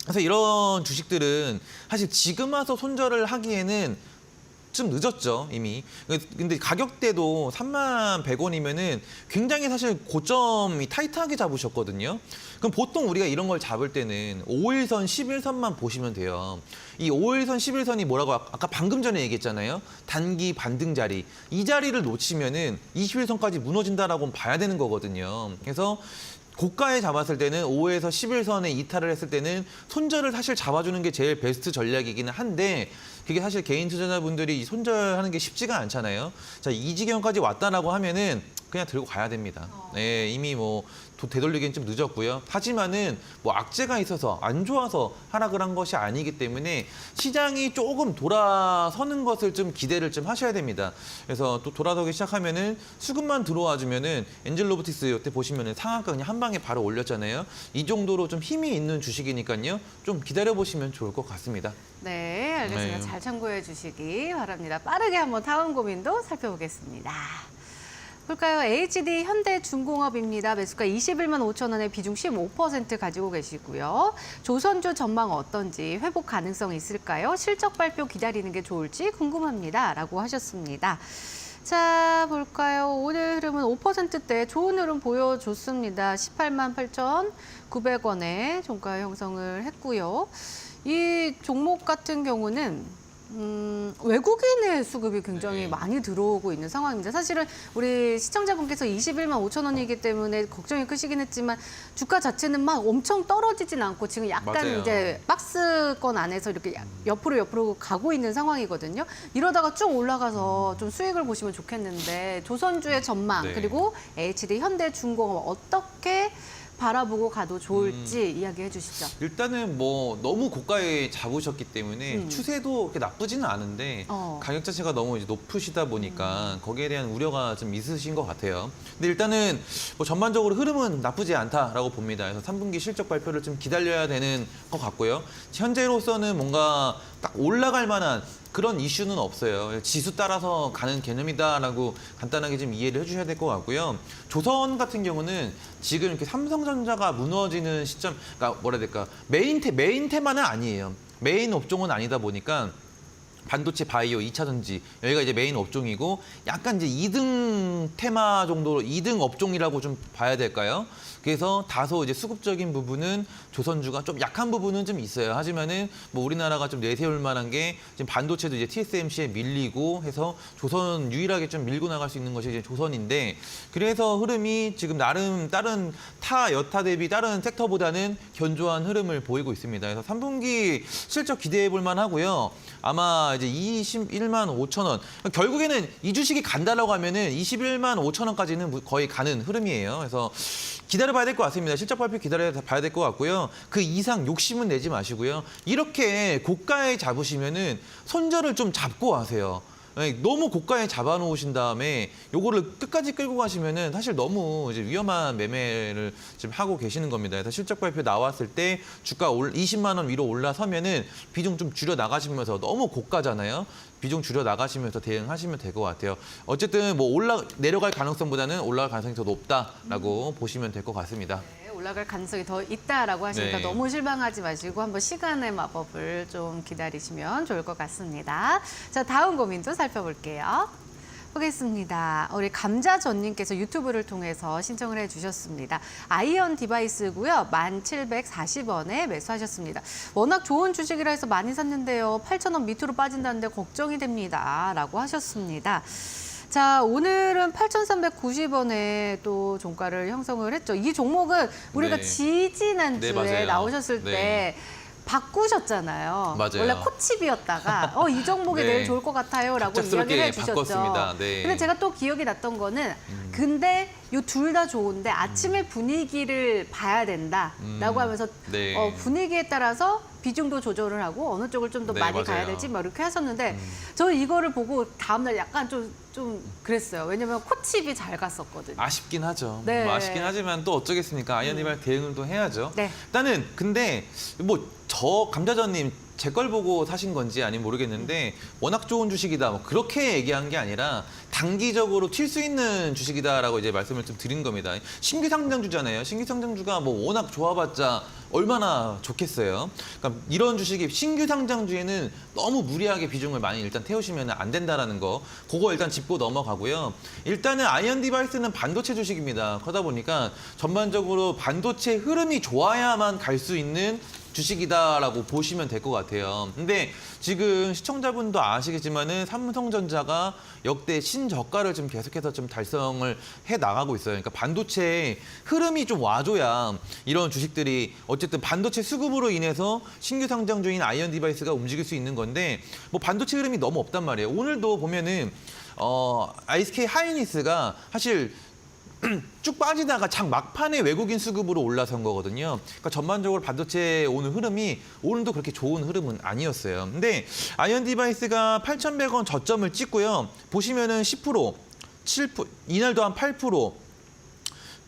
그래서 이런 주식들은 사실 지금 와서 손절을 하기에는 좀 늦었죠, 이미. 근데 가격대도 31,100원이면은 굉장히 사실 고점이 타이트하게 잡으셨거든요. 그럼 보통 우리가 이런 걸 잡을 때는 5일선, 11선만 보시면 돼요. 이 5일선, 11선이 뭐라고 아까 방금 전에 얘기했잖아요. 단기 반등 자리. 이 자리를 놓치면은 21선까지 무너진다라고 봐야 되는 거거든요. 그래서 고가에 잡았을 때는 5에서 11선에 이탈을 했을 때는 손절을 사실 잡아주는 게 제일 베스트 전략이기는 한데 그게 사실 개인 투자자분들이 손절하는 게 쉽지가 않잖아요. 자, 이 지경까지 왔다라고 하면은 그냥 들고 가야 됩니다. 네, 이미 뭐 되돌리기는 좀 늦었고요. 하지만은 뭐 악재가 있어서 안 좋아서 하락을 한 것이 아니기 때문에 시장이 조금 돌아서는 것을 좀 기대를 좀 하셔야 됩니다. 그래서 또 돌아서기 시작하면은 수급만 들어와 주면은 엔젤 로보틱스 이때 보시면은 상한가 그냥 한 방에 바로 올렸잖아요. 이 정도로 좀 힘이 있는 주식이니까요. 좀 기다려 보시면 좋을 것 같습니다. 네, 알겠습니다. 네. 잘 참고해 주시기 바랍니다. 빠르게 한번 다음 고민도 살펴보겠습니다. 볼까요? HD 현대중공업입니다. 매수가 21만 5천 원에 비중 15% 가지고 계시고요. 조선주 전망 어떤지 회복 가능성 있을까요? 실적 발표 기다리는 게 좋을지 궁금합니다. 라고 하셨습니다. 자, 볼까요? 오늘 흐름은 5%대 좋은 흐름 보여줬습니다. 18만 8,900원에 종가 형성을 했고요. 이 종목 같은 경우는 외국인의 수급이 굉장히 네. 많이 들어오고 있는 상황입니다. 사실은 우리 시청자분께서 21만 5천 원이기 때문에 걱정이 크시긴 했지만 주가 자체는 막 엄청 떨어지진 않고 지금 약간 맞아요. 이제 박스권 안에서 이렇게 옆으로 가고 있는 상황이거든요. 이러다가 쭉 올라가서 좀 수익을 보시면 좋겠는데 조선주의 전망 네. 그리고 HD 현대중공업 어떻게 바라보고 가도 좋을지 이야기해 주시죠. 일단은 뭐 너무 고가에 잡으셨기 때문에 추세도 그렇게 나쁘지는 않은데 가격 자체가 너무 이제 높으시다 보니까 거기에 대한 우려가 좀 있으신 것 같아요. 근데 일단은 뭐 전반적으로 흐름은 나쁘지 않다라고 봅니다. 그래서 3분기 실적 발표를 좀 기다려야 되는 것 같고요. 현재로서는 뭔가 딱 올라갈 만한 그런 이슈는 없어요. 지수 따라서 가는 개념이다라고 간단하게 좀 이해를 해주셔야 될 것 같고요. 조선 같은 경우는 지금 이렇게 삼성전자가 무너지는 시점, 그러니까 뭐라 해야 될까, 메인 테마는 아니에요. 메인 업종은 아니다 보니까 반도체, 바이오, 2차 전지 여기가 이제 메인 업종이고 약간 이제 2등 테마 정도로 2등 업종이라고 좀 봐야 될까요? 그래서 다소 이제 수급적인 부분은 조선주가 좀 약한 부분은 좀 있어요. 하지만은 뭐 우리나라가 좀 내세울 만한 게 지금 반도체도 이제 TSMC에 밀리고 해서 조선 유일하게 좀 밀고 나갈 수 있는 것이 이제 조선인데 그래서 흐름이 지금 나름 다른 타 여타 대비 다른 섹터보다는 견조한 흐름을 보이고 있습니다. 그래서 3분기 실적 기대해 볼 만하고요. 아마 이제 21만 5천 원. 결국에는 이 주식이 간다라고 하면은 21만 5천 원까지는 거의 가는 흐름이에요. 그래서 기다려봐야 될 것 같습니다. 실적 발표 기다려봐야 될 것 같고요. 그 이상 욕심은 내지 마시고요. 이렇게 고가에 잡으시면은 손절을 좀 잡고 하세요. 너무 고가에 잡아놓으신 다음에 요거를 끝까지 끌고 가시면은 사실 너무 이제 위험한 매매를 지금 하고 계시는 겁니다. 그래서 실적 발표 나왔을 때 주가 20만 원 위로 올라서면은 비중 좀 줄여 나가시면서 너무 고가잖아요. 비중 줄여 나가시면서 대응하시면 될 것 같아요. 어쨌든 뭐 내려갈 가능성보다는 올라갈 가능성이 더 높다라고 보시면 될 것 같습니다. 네, 올라갈 가능성이 더 있다라고 하시니까 네. 너무 실망하지 마시고 한번 시간의 마법을 좀 기다리시면 좋을 것 같습니다. 자, 다음 고민도 살펴볼게요. 보겠습니다. 우리 감자전님께서 유튜브를 통해서 신청을 해주셨습니다. 아이언 디바이스고요. 1,740원에 매수하셨습니다. 워낙 좋은 주식이라 해서 많이 샀는데요. 8,000원 밑으로 빠진다는데 걱정이 됩니다. 라고 하셨습니다. 자, 오늘은 8,390원에 또 종가를 형성을 했죠. 이 종목은 우리가 네. 지지난주에 네, 맞아요. 나오셨을 네. 때 바꾸셨잖아요. 맞아요. 원래 코칩이었다가 이 종목이 네. 내일 좋을 것 같아요라고 갑작스럽게 이야기를 해주셨죠. 바꿨습니다. 네. 근데 제가 또 기억이 났던 거는 근데 이 둘 다 좋은데 아침에 분위기를 봐야 된다라고 하면서 네. 분위기에 따라서 비중도 조절을 하고 어느 쪽을 좀 더 네, 많이 맞아요. 가야 될지 뭐 이렇게 하셨는데 저는 이거를 보고 다음날 약간 좀 그랬어요. 왜냐면 코칩이 잘 갔었거든요. 아쉽긴 하죠. 네. 뭐 아쉽긴 하지만 또 어쩌겠습니까? 아이언디발 대응을 또 해야죠. 네. 일단은 근데 뭐 저 감자전님 제 걸 보고 사신 건지 아니면 모르겠는데 워낙 좋은 주식이다 뭐 그렇게 얘기한 게 아니라 단기적으로 튈 수 있는 주식이다라고 이제 말씀을 좀 드린 겁니다. 신규 상장주잖아요. 신규 상장주가 뭐 워낙 좋아봤자 얼마나 좋겠어요. 그러니까 이런 주식이 신규 상장주에는 너무 무리하게 비중을 많이 일단 태우시면 안 된다라는 거. 그거 일단 짚고 넘어가고요. 일단은 아이언 디바이스는 반도체 주식입니다. 그러다 보니까 전반적으로 반도체 흐름이 좋아야만 갈 수 있는 주식이다라고 보시면 될 것 같아요. 근데 지금 시청자분도 아시겠지만은 삼성전자가 역대 신저가를 좀 계속해서 좀 달성을 해 나가고 있어요. 그러니까 반도체 흐름이 좀 와줘야 이런 주식들이 어쨌든 반도체 수급으로 인해서 신규 상장주인 아이언 디바이스가 움직일 수 있는 건데 뭐 반도체 흐름이 너무 없단 말이에요. 오늘도 보면은 SK 하이닉스가 사실 쭉 빠지다가 장 막판에 외국인 수급으로 올라선 거거든요. 그러니까 전반적으로 반도체 오늘 흐름이 오늘도 그렇게 좋은 흐름은 아니었어요. 근데 아이언 디바이스가 8,100원 저점을 찍고요. 보시면은 10%, 7%, 이날도 한 8%.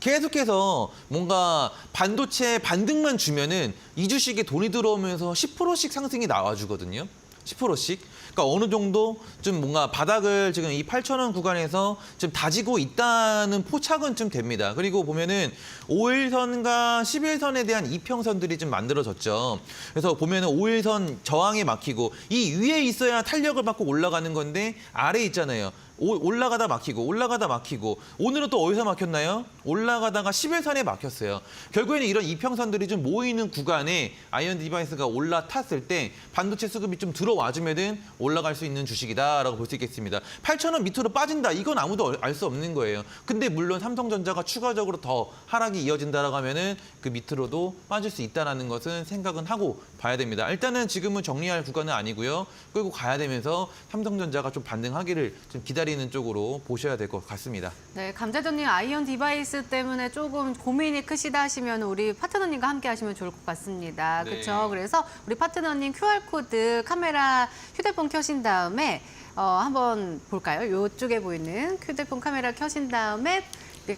계속해서 뭔가 반도체 반등만 주면은 이 주식에 돈이 들어오면서 10%씩 상승이 나와주거든요. 10%씩. 그러니까 어느 정도 좀 뭔가 바닥을 지금 이 8,000원 구간에서 좀 다지고 있다는 포착은 좀 됩니다. 그리고 보면은 5일선과 11선에 대한 이평선들이 좀 만들어졌죠. 그래서 보면은 5일선 저항에 막히고 이 위에 있어야 탄력을 받고 올라가는 건데 아래에 있잖아요. 올라가다 막히고 올라가다 막히고 오늘은 또 어디서 막혔나요? 올라가다가 11선에 막혔어요. 결국에는 이런 이평선들이 좀 모이는 구간에 아이언 디바이스가 올라탔을 때 반도체 수급이 좀 들어와주면은 올라갈 수 있는 주식이다라고 볼 수 있겠습니다. 8,000원 밑으로 빠진다. 이건 아무도 알 수 없는 거예요. 근데 물론 삼성전자가 추가적으로 더 하락이 이어진다라고 하면은 그 밑으로도 빠질 수 있다는 것은 생각은 하고 봐야 됩니다. 일단은 지금은 정리할 구간은 아니고요. 끌고 가야 되면서 삼성전자가 좀 반등하기를 좀 기다리는 쪽으로 보셔야 될 것 같습니다. 네, 감자전님 아이언 디바이스 때문에 조금 고민이 크시다 하시면 우리 파트너님과 함께 하시면 좋을 것 같습니다. 네. 그렇죠? 그래서 우리 파트너님 QR코드 카메라 휴대폰 켜신 다음에 한번 볼까요? 이쪽에 보이는 휴대폰 카메라 켜신 다음에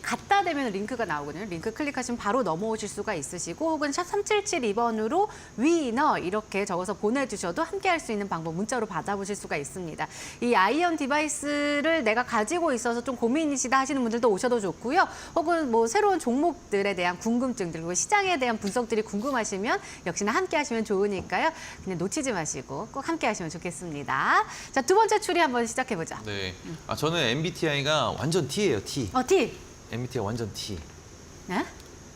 갖다 대면 링크가 나오거든요. 링크 클릭하시면 바로 넘어오실 수가 있으시고 혹은 샵 3772번으로 위너 이렇게 적어서 보내주셔도 함께 할 수 있는 방법 문자로 받아보실 수가 있습니다. 이 아이언 디바이스를 내가 가지고 있어서 좀 고민이시다 하시는 분들도 오셔도 좋고요. 혹은 뭐 새로운 종목들에 대한 궁금증들 그리고 시장에 대한 분석들이 궁금하시면 역시나 함께 하시면 좋으니까요. 그냥 놓치지 마시고 꼭 함께 하시면 좋겠습니다. 자, 두 번째 추리 한번 시작해보죠. 네, 저는 MBTI가 완전 T예요. T. T. MBTI 완전 T. 네?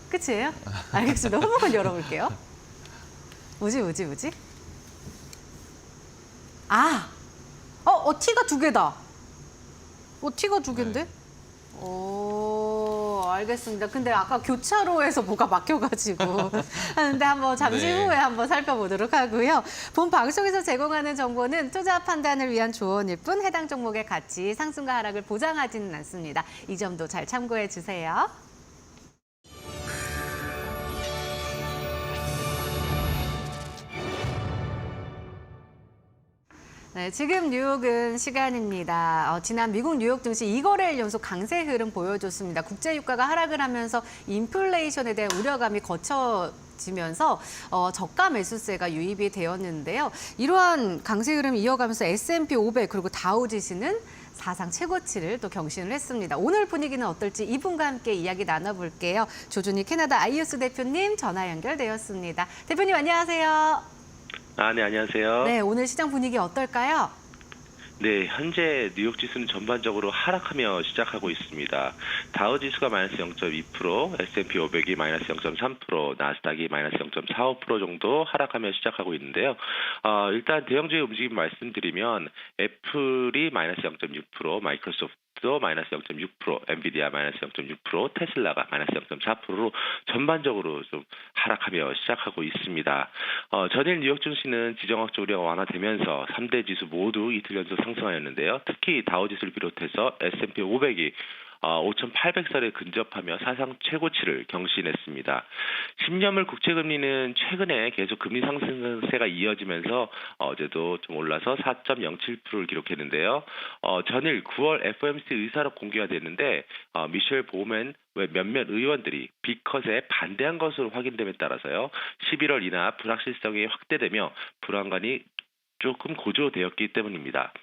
끝이에요? 알겠습니다. 한번 열어볼게요. 뭐지? 아! T가 두 개다. T가 두 개인데? 네. 오, 알겠습니다. 근데 아까 교차로에서 뭐가 막혀가지고 하는데 한번 잠시 네. 후에 한번 살펴보도록 하고요. 본 방송에서 제공하는 정보는 투자 판단을 위한 조언일 뿐 해당 종목의 가치, 상승과 하락을 보장하지는 않습니다. 이 점도 잘 참고해 주세요. 네, 지금 뉴욕은 시간입니다. 지난 미국 뉴욕 증시 2거래일 연속 강세 흐름 보여줬습니다. 국제 유가가 하락을 하면서 인플레이션에 대한 우려감이 거쳐지면서 저가 매수세가 유입이 되었는데요. 이러한 강세 흐름 이어가면서 S&P 500 그리고 다우 지수는 사상 최고치를 또 경신을 했습니다. 오늘 분위기는 어떨지 이분과 함께 이야기 나눠볼게요. 조준희 캐나다 아이오스 대표님 전화 연결되었습니다. 대표님 안녕하세요. 네, 안녕하세요. 네, 오늘 시장 분위기 어떨까요? 네, 현재 뉴욕 지수는 전반적으로 하락하며 시작하고 있습니다. 다우 지수가 마이너스 0.2%, S&P 500이 마이너스 0.3%, 나스닥이 마이너스 0.45% 정도 하락하며 시작하고 있는데요. 일단 대형주의 움직임 말씀드리면 애플이 마이너스 0.6%, 마이크로소프트도 마이너스 0.6%, 엔비디아 마이너스 0.6%, 테슬라가 마이너스 0.4%로 전반적으로 좀 하락하며 시작하고 있습니다. 전일 뉴욕 증시는 지정학적 우려가 완화되면서 3대 지수 모두 이틀 연속 상승하였는데요. 특히 다우 지수를 비롯해서 S&P 500이 5,800선에 근접하며 사상 최고치를 경신했습니다. 10년물 국채금리는 최근에 계속 금리 상승세가 이어지면서 어제도 좀 올라서 4.07%를 기록했는데요. 전일 9월 FOMC 의사록 공개가 됐는데 미셸 보우맨 몇몇 의원들이 빅컷에 반대한 것으로 확인됨에 따라서요. 11월 이나 불확실성이 확대되며 불안감이 조금 고조되었기 때문입니다.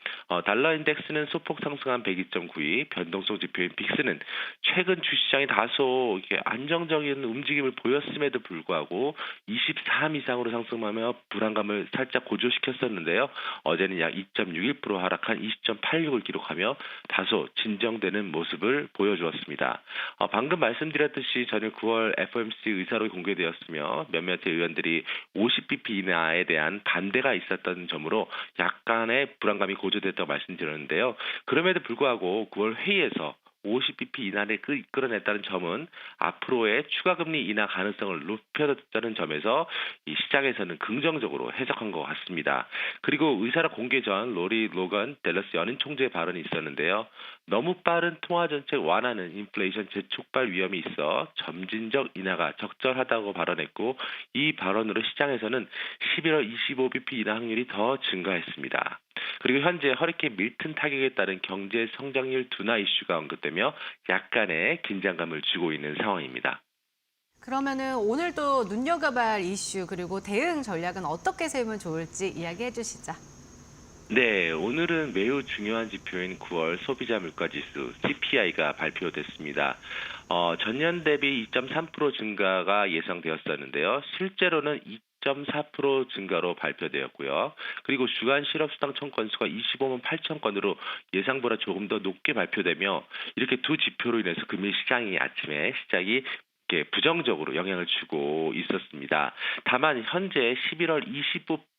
달러 인덱스는 소폭 상승한 102.92, 변동성 지표인 빅스는 최근 주시장이 다소 이렇게 안정적인 움직임을 보였음에도 불구하고 24함 이상으로 상승하며 불안감을 살짝 고조시켰었는데요. 어제는 약 2.61% 하락한 20.86을 기록하며 다소 진정되는 모습을 보여주었습니다. 방금 말씀드렸듯이 전일 9월 FOMC 의사록이 공개되었으며 몇몇 의원들이 50bp 이하에 대한 반대가 있었던 점으로 약간의 불안감이 고조됐다고 말씀드렸는데요. 그럼에도 불구하고 9월 회의에서 50bp 인하를 이끌어냈다는 점은 앞으로의 추가금리 인하 가능성을 높여줬다는 점에서 이 시장에서는 긍정적으로 해석한 것 같습니다. 그리고 의사록 공개 전 로리 로건 댈러스 연은 총재의 발언이 있었는데요. 너무 빠른 통화정책 완화는 인플레이션 재촉발 위험이 있어 점진적 인하가 적절하다고 발언했고 이 발언으로 시장에서는 11월 25bp 인하 확률이 더 증가했습니다. 그리고 현재 허리케인 밀튼 타격에 따른 경제 성장률 둔화 이슈가 언급되며 약간의 긴장감을 주고 있는 상황입니다. 그러면은 오늘도 눈여겨봐야 할 이슈 그리고 대응 전략은 어떻게 세우면 좋을지 이야기해 주시죠. 네, 오늘은 매우 중요한 지표인 9월 소비자 물가지수 CPI가 발표됐습니다. 전년 대비 2.3% 증가가 예상되었었는데요. 실제로는 2.4% 증가로 발표되었고요. 그리고 주간 실업수당 청건수가 25만 8천 건으로 예상보다 조금 더 높게 발표되며 이렇게 두 지표로 인해서 금일 시장이 아침에 시작이 부정적으로 영향을 주고 있었습니다. 다만 현재 11월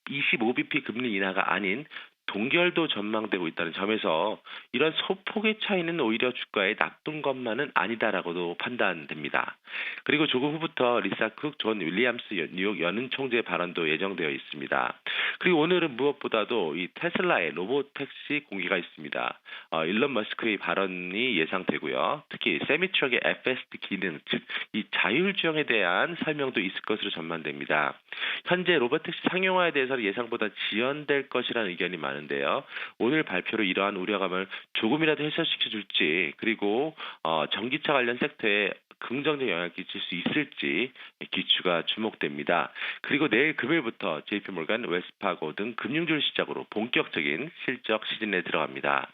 25bp 금리 인하가 아닌 동결도 전망되고 있다는 점에서 이런 소폭의 차이는 오히려 주가에 나쁜 것만은 아니다라고도 판단됩니다. 그리고 조금 후부터 리사 쿡 존 윌리엄스 뉴욕 연은 총재 발언도 예정되어 있습니다. 그리고 오늘은 무엇보다도 이 테슬라의 로보택시 공개가 있습니다. 일론 머스크의 발언이 예상되고요. 특히 세미트럭의 FSD 기능, 즉 이 자율주행에 대한 설명도 있을 것으로 전망됩니다. 현재 로보택시 상용화에 대해서는 예상보다 지연될 것이라는 의견이 많은데요. 오늘 발표로 이러한 우려감을 조금이라도 해소시켜줄지 그리고 전기차 관련 섹터에 긍정적 영향을 끼칠 수 있을지 기추가 주목됩니다. 그리고 내일 금요일부터 JP모건, 웰스파고 등 금융주를 시작으로 본격적인 실적 시즌에 들어갑니다.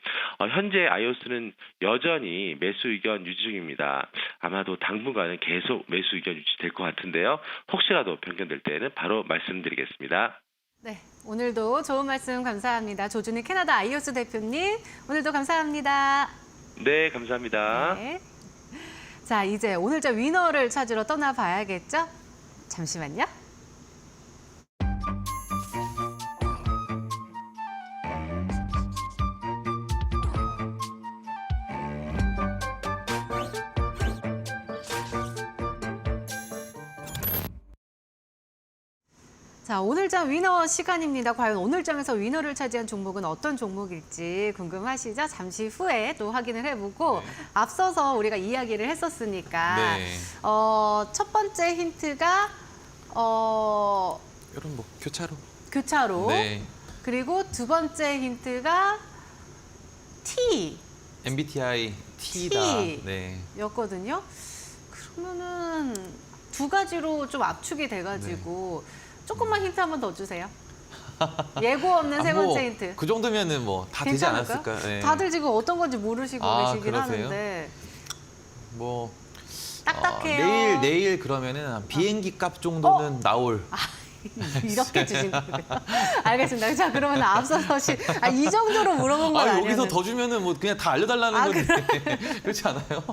현재 아이오스는 여전히 매수 의견 유지 중입니다. 아마도 당분간은 계속 매수 의견 유지될 것 같은데요. 혹시라도 변경될 때는 바로 말씀드리겠습니다. 네, 오늘도 좋은 말씀 감사합니다. 조준희 캐나다 아이오스 대표님, 오늘도 감사합니다. 네, 감사합니다. 네. 자, 이제 오늘자 위너를 찾으러 떠나봐야겠죠? 잠시만요. 자, 오늘장 위너 시간입니다. 과연 오늘장에서 위너를 차지한 종목은 어떤 종목일지 궁금하시죠? 잠시 후에 또 확인을 해보고 네. 앞서서 우리가 이야기를 했었으니까 네. 첫 번째 힌트가 이런 뭐 교차로. 교차로 네. 그리고 두 번째 힌트가 T MBTI T다. T. 네. 였거든요. 그러면은 두 가지로 좀 압축이 돼가지고 조금만 힌트 한 번 더 주세요. 예고 없는 세 번째 힌트. 그 정도면은 뭐 다 되지 괜찮을까요? 않았을까? 네. 다들 지금 어떤 건지 모르시고 계시긴 그러세요? 하는데 뭐 딱딱해요. 내일 그러면은 비행기 값 정도는 나올. 이렇게 주신 거예요. 알겠습니다. 자, 그러면 앞서서 이 정도로 물어본 건 아니었는데. 여기서 더 주면은 뭐 그냥 다 알려달라는 건데 그렇지 않아요?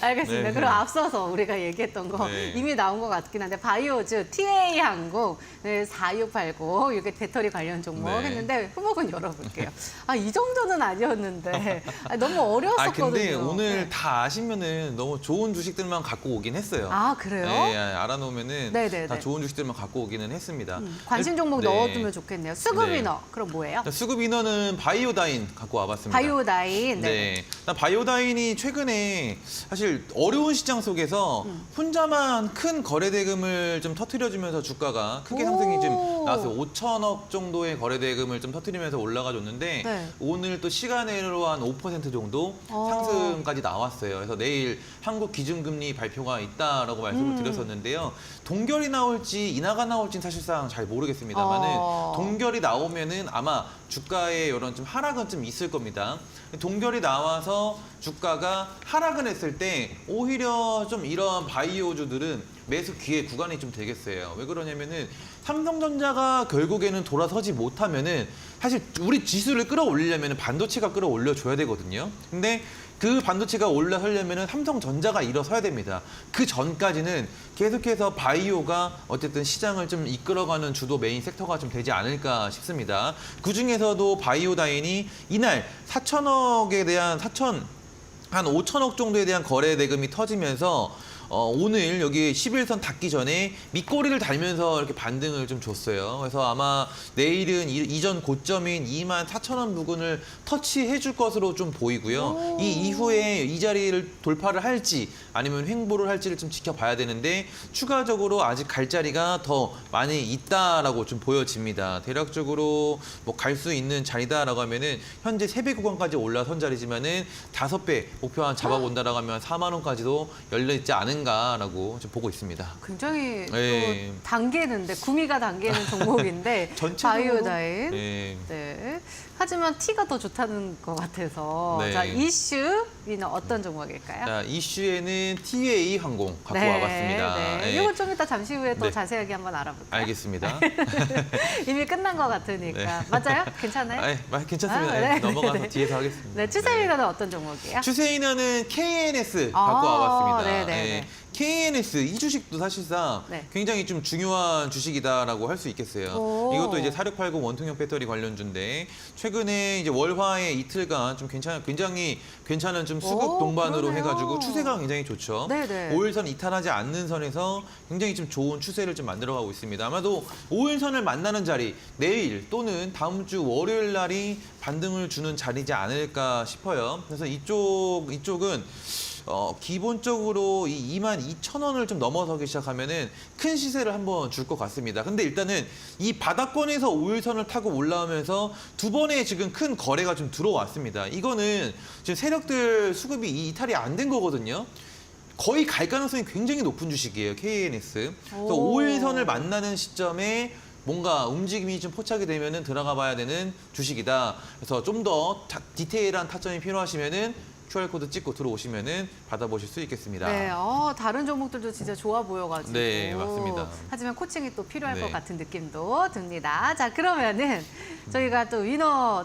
알겠습니다. 네. 그럼 앞서서 우리가 얘기했던 거 네. 이미 나온 것 같긴 한데 바이오즈 TA 항공 4680 이게 배터리 관련 종목 네. 했는데 후보군 열어볼게요. 이 정도는 아니었는데 너무 어려웠었거든요. 근데 오늘 네. 다 아시면은 너무 좋은 주식들만 갖고 오긴 했어요. 그래요? 네, 알아놓으면은 네네네. 다 좋은 주식들만 갖고 오기는 했습니다. 관심 종목 네. 넣어두면 좋겠네요. 수급 네. 위너 그럼 뭐예요? 수급 인어는 바이오다인 갖고 와봤습니다. 바이오다인. 네. 일단 바이오다인이 최근에 사실 어려운 시장 속에서 혼자만 큰 거래 대금을 좀 터트려주면서 주가가 크게 상승이 좀 나왔어요. 5천억 정도의 거래 대금을 좀 터트리면서 올라가줬는데 네. 오늘 또 시간으로 한 5% 정도 상승까지 나왔어요. 그래서 내일 한국 기준금리 발표가 있다라고 말씀을 드렸었는데요. 동결이 나올지 인하가 나올지는 사실상 잘 모르겠습니다만은 동결이 나오면은 아마 주가의 이런 좀 하락은 좀 있을 겁니다. 동결이 나와서 주가가 하락을 했을 때 오히려 좀 이런 바이오주들은 매수 기회 구간이 좀 되겠어요. 왜 그러냐면은 삼성전자가 결국에는 돌아서지 못하면은 사실 우리 지수를 끌어올리려면 반도체가 끌어올려줘야 되거든요. 근데 그 반도체가 올라서려면 삼성전자가 일어서야 됩니다. 그 전까지는 계속해서 바이오가 어쨌든 시장을 좀 이끌어가는 주도 메인 섹터가 좀 되지 않을까 싶습니다. 그중에서도 바이오다인이 이날 4천억에 대한 한 5천억 정도에 대한 거래 대금이 터지면서 오늘 여기 11선 닿기 전에 밑꼬리를 달면서 이렇게 반등을 좀 줬어요. 그래서 아마 내일은 이전 고점인 24,000원 부근을 터치해 줄 것으로 좀 보이고요. 이 이후에 이 자리를 돌파를 할지 아니면 횡보를 할지를 좀 지켜봐야 되는데 추가적으로 아직 갈 자리가 더 많이 있다라고 좀 보여집니다. 대략적으로 뭐 갈 수 있는 자리다라고 하면은 현재 3배 구간까지 올라선 자리지만은 5배 목표 한 잡아본다라고 하면 4만 원까지도 열려 있지 않은가라고 좀 보고 있습니다. 굉장히 네. 또 당기는데 구미가 당기는 종목인데 전체적으로 바이오다인. 네. 네. 하지만 T가 더 좋다는 것 같아서 네. 자 이슈 위는 어떤 종목일까요? 자, 이슈에는 TA 항공 갖고 와봤습니다. 네. 네. 이거 좀 이따 잠시 후에 또 네. 자세하게 한번 알아볼게요. 알겠습니다. 이미 끝난 것 같으니까 맞아요? 괜찮아요? 괜찮습니다. 네, 넘어가서 네, 네. 뒤에서 하겠습니다. 네, 추세 위너는 어떤 종목이에요? 추세 인하는 KNS 갖고 와봤습니다. 네네. KNS 이 주식도 사실상 네. 굉장히 좀 중요한 주식이다라고 할 수 있겠어요. 오. 이것도 이제 4680 원통형 배터리 관련주인데 최근에 이제 월화의 이틀간 좀 굉장히 괜찮은 좀 수급 오, 동반으로 그러네요. 해가지고 추세가 굉장히 좋죠. 네네. 5일선 이탈하지 않는 선에서 굉장히 좀 좋은 추세를 좀 만들어가고 있습니다. 아마도 5일선을 만나는 자리 내일 또는 다음 주 월요일 날이 반등을 주는 자리지 않을까 싶어요. 그래서 이쪽은 기본적으로 이 22,000원을 좀 넘어서기 시작하면은 큰 시세를 한번 줄 것 같습니다. 근데 일단은 이 바닥권에서 5일선을 타고 올라오면서 두 번의 지금 큰 거래가 좀 들어왔습니다. 이거는 지금 세력들 수급이 이탈이 안 된 거거든요. 거의 갈 가능성이 굉장히 높은 주식이에요, KNS. 그래서 오. 5일선을 만나는 시점에 뭔가 움직임이 좀 포착이 되면은 들어가 봐야 되는 주식이다. 그래서 좀 더 디테일한 타점이 필요하시면은 QR코드 찍고 들어오시면은 받아보실 수 있겠습니다. 네, 다른 종목들도 진짜 좋아 보여가지고. 네, 맞습니다. 하지만 코칭이 또 필요할 네. 것 같은 느낌도 듭니다. 자, 그러면은 저희가 또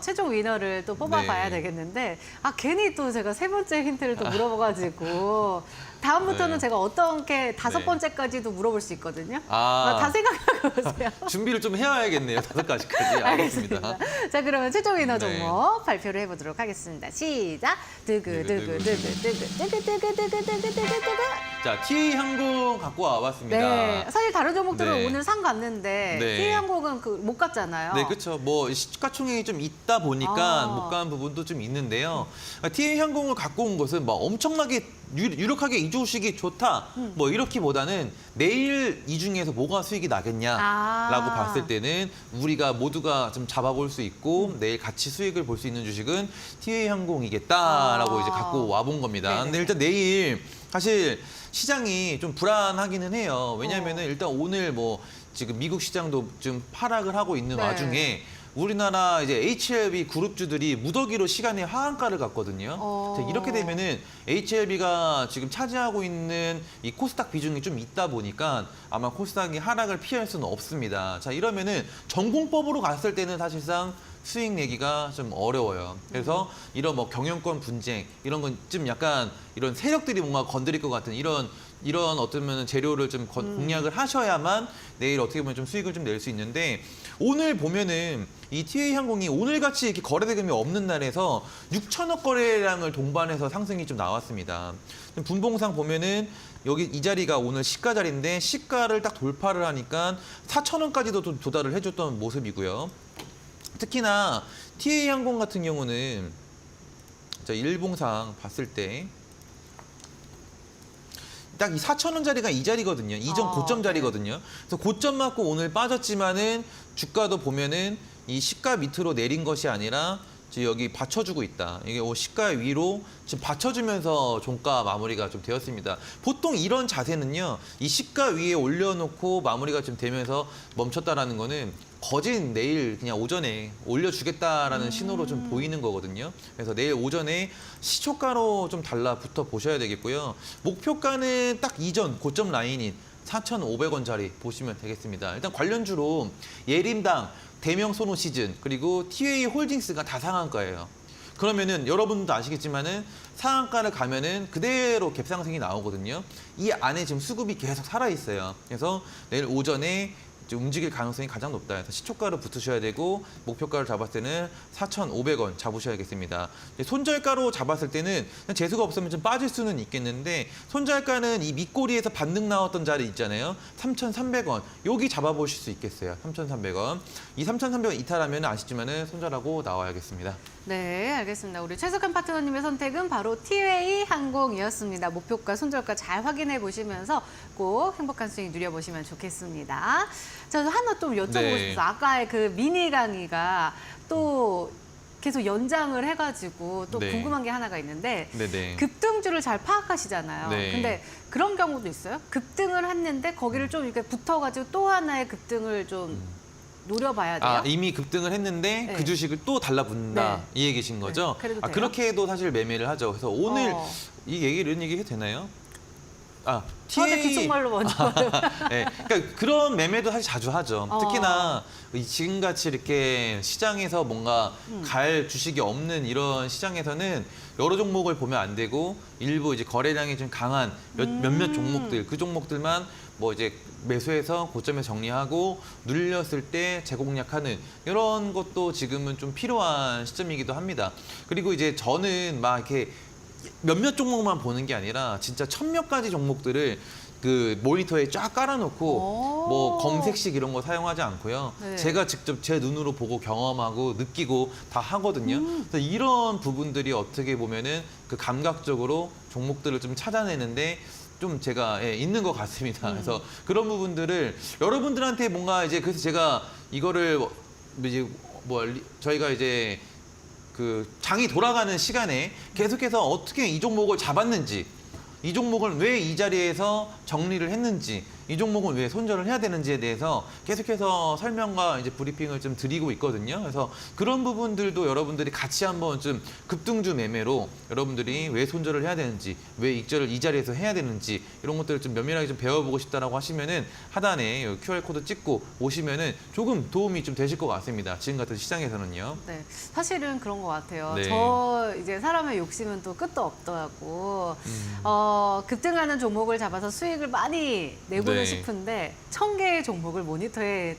최종 위너를 또 뽑아봐야 네. 되겠는데, 괜히 또 제가 세 번째 힌트를 또 물어봐가지고, 다음부터는 네. 제가 어떤 게 다섯 네. 번째까지도 물어볼 수 있거든요. 다 생각하고 오세요. 준비를 좀 해야겠네요. 5가지까지. 알겠습니다. 자, 그러면 최종 위너 네. 종목 발표를 해보도록 하겠습니다. 시작. 두구두구두구두구두구두구두구두구두구. 자, TA-항공 갖고 와봤습니다. 네, 사실 다른 종목들은 네. 오늘 상 갔는데 네. TA-항공은 못 갔잖아요. 네, 그렇죠. 뭐 시가총액이 좀 있다 보니까 아. 못 간 부분도 좀 있는데요. TA-항공을 갖고 온 것은 뭐 엄청나게 유력하게 이 주식이 좋다. 뭐 이렇기보다는 내일 이 중에서 뭐가 수익이 나겠냐라고 봤을 때는 우리가 모두가 좀 잡아볼 수 있고 내일 같이 수익을 볼 수 있는 주식은 TA-항공이겠다라고 이제 갖고 와본 겁니다. 네네. 근데 일단 내일 사실 시장이 좀 불안하기는 해요. 왜냐하면은 일단 오늘 뭐 지금 미국 시장도 좀 하락을 하고 있는 네. 와중에 우리나라 이제 HLB 그룹주들이 무더기로 시간에 하한가를 갔거든요. 자, 이렇게 되면은 HLB가 지금 차지하고 있는 이 코스닥 비중이 좀 있다 보니까 아마 코스닥이 하락을 피할 수는 없습니다. 자, 이러면은 전공법으로 갔을 때는 사실상 수익 내기가 좀 어려워요. 그래서 이런 뭐 경영권 분쟁 이런 건 좀 약간 이런 세력들이 뭔가 건드릴 것 같은 이런 어쩌면 재료를 좀 공략을 하셔야만 내일 어떻게 보면 좀 수익을 좀 낼 수 있는데 오늘 보면은 이 TA-항공이 오늘같이 이렇게 거래 대금이 없는 날에서 6천억 거래량을 동반해서 상승이 좀 나왔습니다. 분봉상 보면은 여기 이 자리가 오늘 시가 자리인데 시가를 딱 돌파를 하니까 4천원까지도 도달을 해줬던 모습이고요. 특히나 TA-항공 같은 경우는 자, 일봉상 봤을 때 딱 이 4,000원짜리가 이 자리거든요. 이전 고점 자리거든요. 그래서 고점 맞고 오늘 빠졌지만은 주가도 보면은 이 시가 밑으로 내린 것이 아니라 지금 여기 받쳐주고 있다. 이게 시가 위로 지금 받쳐주면서 종가 마무리가 좀 되었습니다. 보통 이런 자세는요, 이 시가 위에 올려놓고 마무리가 좀 되면서 멈췄다라는 거는 거진 내일 그냥 오전에 올려주겠다라는 신호로 좀 보이는 거거든요. 그래서 내일 오전에 시초가로 좀 달라붙어 보셔야 되겠고요. 목표가는 딱 이전 고점 라인인 4,500원짜리 보시면 되겠습니다. 일단 관련주로 예림당, 대명 소노 시즌, 그리고 TA 홀딩스가 다 상한가예요. 그러면은 여러분도 아시겠지만은 상한가를 가면은 그대로 갭상승이 나오거든요. 이 안에 지금 수급이 계속 살아 있어요. 그래서 내일 오전에 이제 움직일 가능성이 가장 높다. 그래서 시초가로 붙으셔야 되고 목표가를 잡았을 때는 4,500원 잡으셔야겠습니다. 손절가로 잡았을 때는 재수가 없으면 좀 빠질 수는 있겠는데 손절가는 이 밑꼬리에서 반등 나왔던 자리 있잖아요. 3,300원. 여기 잡아보실 수 있겠어요. 3,300원. 이 3,300원 이탈하면 아시지만은 손절하고 나와야겠습니다. 네, 알겠습니다. 우리 최석한 파트너님의 선택은 바로 TA-항공이었습니다. 목표가, 손절가 잘 확인해 보시면서 꼭 행복한 수익 누려보시면 좋겠습니다. 자, 하나 좀 여쭤보고 네. 싶어요. 아까의 그 미니 강의가 또 계속 연장을 해가지고 또 네. 궁금한 게 하나가 있는데 네네. 급등주를 잘 파악하시잖아요. 네. 근데 그런 경우도 있어요? 급등을 했는데 거기를 좀 이렇게 붙어가지고 또 하나의 급등을 좀 노려봐야 돼요? 아, 이미 급등을 했는데 네. 그 주식을 또 달라붙는다 네. 이 얘기신 거죠? 네, 그래도 돼요? 그렇게 해도 사실 매매를 하죠. 그래서 오늘 이런 얘기 해도 되나요? 저한테 기속말로 먼저. 네, 그러니까 그런 매매도 사실 자주 하죠. 어. 특히나 지금같이 이렇게 시장에서 뭔가 갈 주식이 없는 이런 시장에서는 여러 종목을 보면 안 되고 일부 이제 거래량이 좀 강한 몇몇 종목들, 그 종목들만 뭐 이제 매수해서 고점에 정리하고 눌렸을 때 재공략하는 이런 것도 지금은 좀 필요한 시점이기도 합니다. 그리고 이제 저는 막 이렇게 몇몇 종목만 보는 게 아니라 진짜 1,000몇 가지 종목들을 그 모니터에 쫙 깔아놓고 오. 뭐 검색식 이런 거 사용하지 않고요. 네. 제가 직접 제 눈으로 보고 경험하고 느끼고 다 하거든요. 그래서 이런 부분들이 어떻게 보면은 그 감각적으로 종목들을 좀 찾아내는데 좀 제가 있는 것 같습니다. 그래서 그런 부분들을 여러분들한테 뭔가 이제 그래서 제가 이거를 이제 저희가 이제 그 장이 돌아가는 시간에 계속해서 어떻게 이 종목을 잡았는지, 이 종목을 왜 이 자리에서 정리를 했는지, 이 종목은 왜 손절을 해야 되는지에 대해서 계속해서 설명과 이제 브리핑을 좀 드리고 있거든요. 그래서 그런 부분들도 여러분들이 같이 한번 좀 급등주 매매로 여러분들이 왜 손절을 해야 되는지, 왜 익절을 이 자리에서 해야 되는지 이런 것들을 좀 면밀하게 좀 배워보고 싶다라고 하시면은 하단에 여기 QR 코드 찍고 오시면은 조금 도움이 좀 되실 것 같습니다. 지금 같은 시장에서는요. 네, 사실은 그런 것 같아요. 네. 저 이제 사람의 욕심은 또 끝도 없더라고. 급등하는 종목을 잡아서 수익을 많이 내고는 네. 싶은데 1,000개의 종목을 모니터에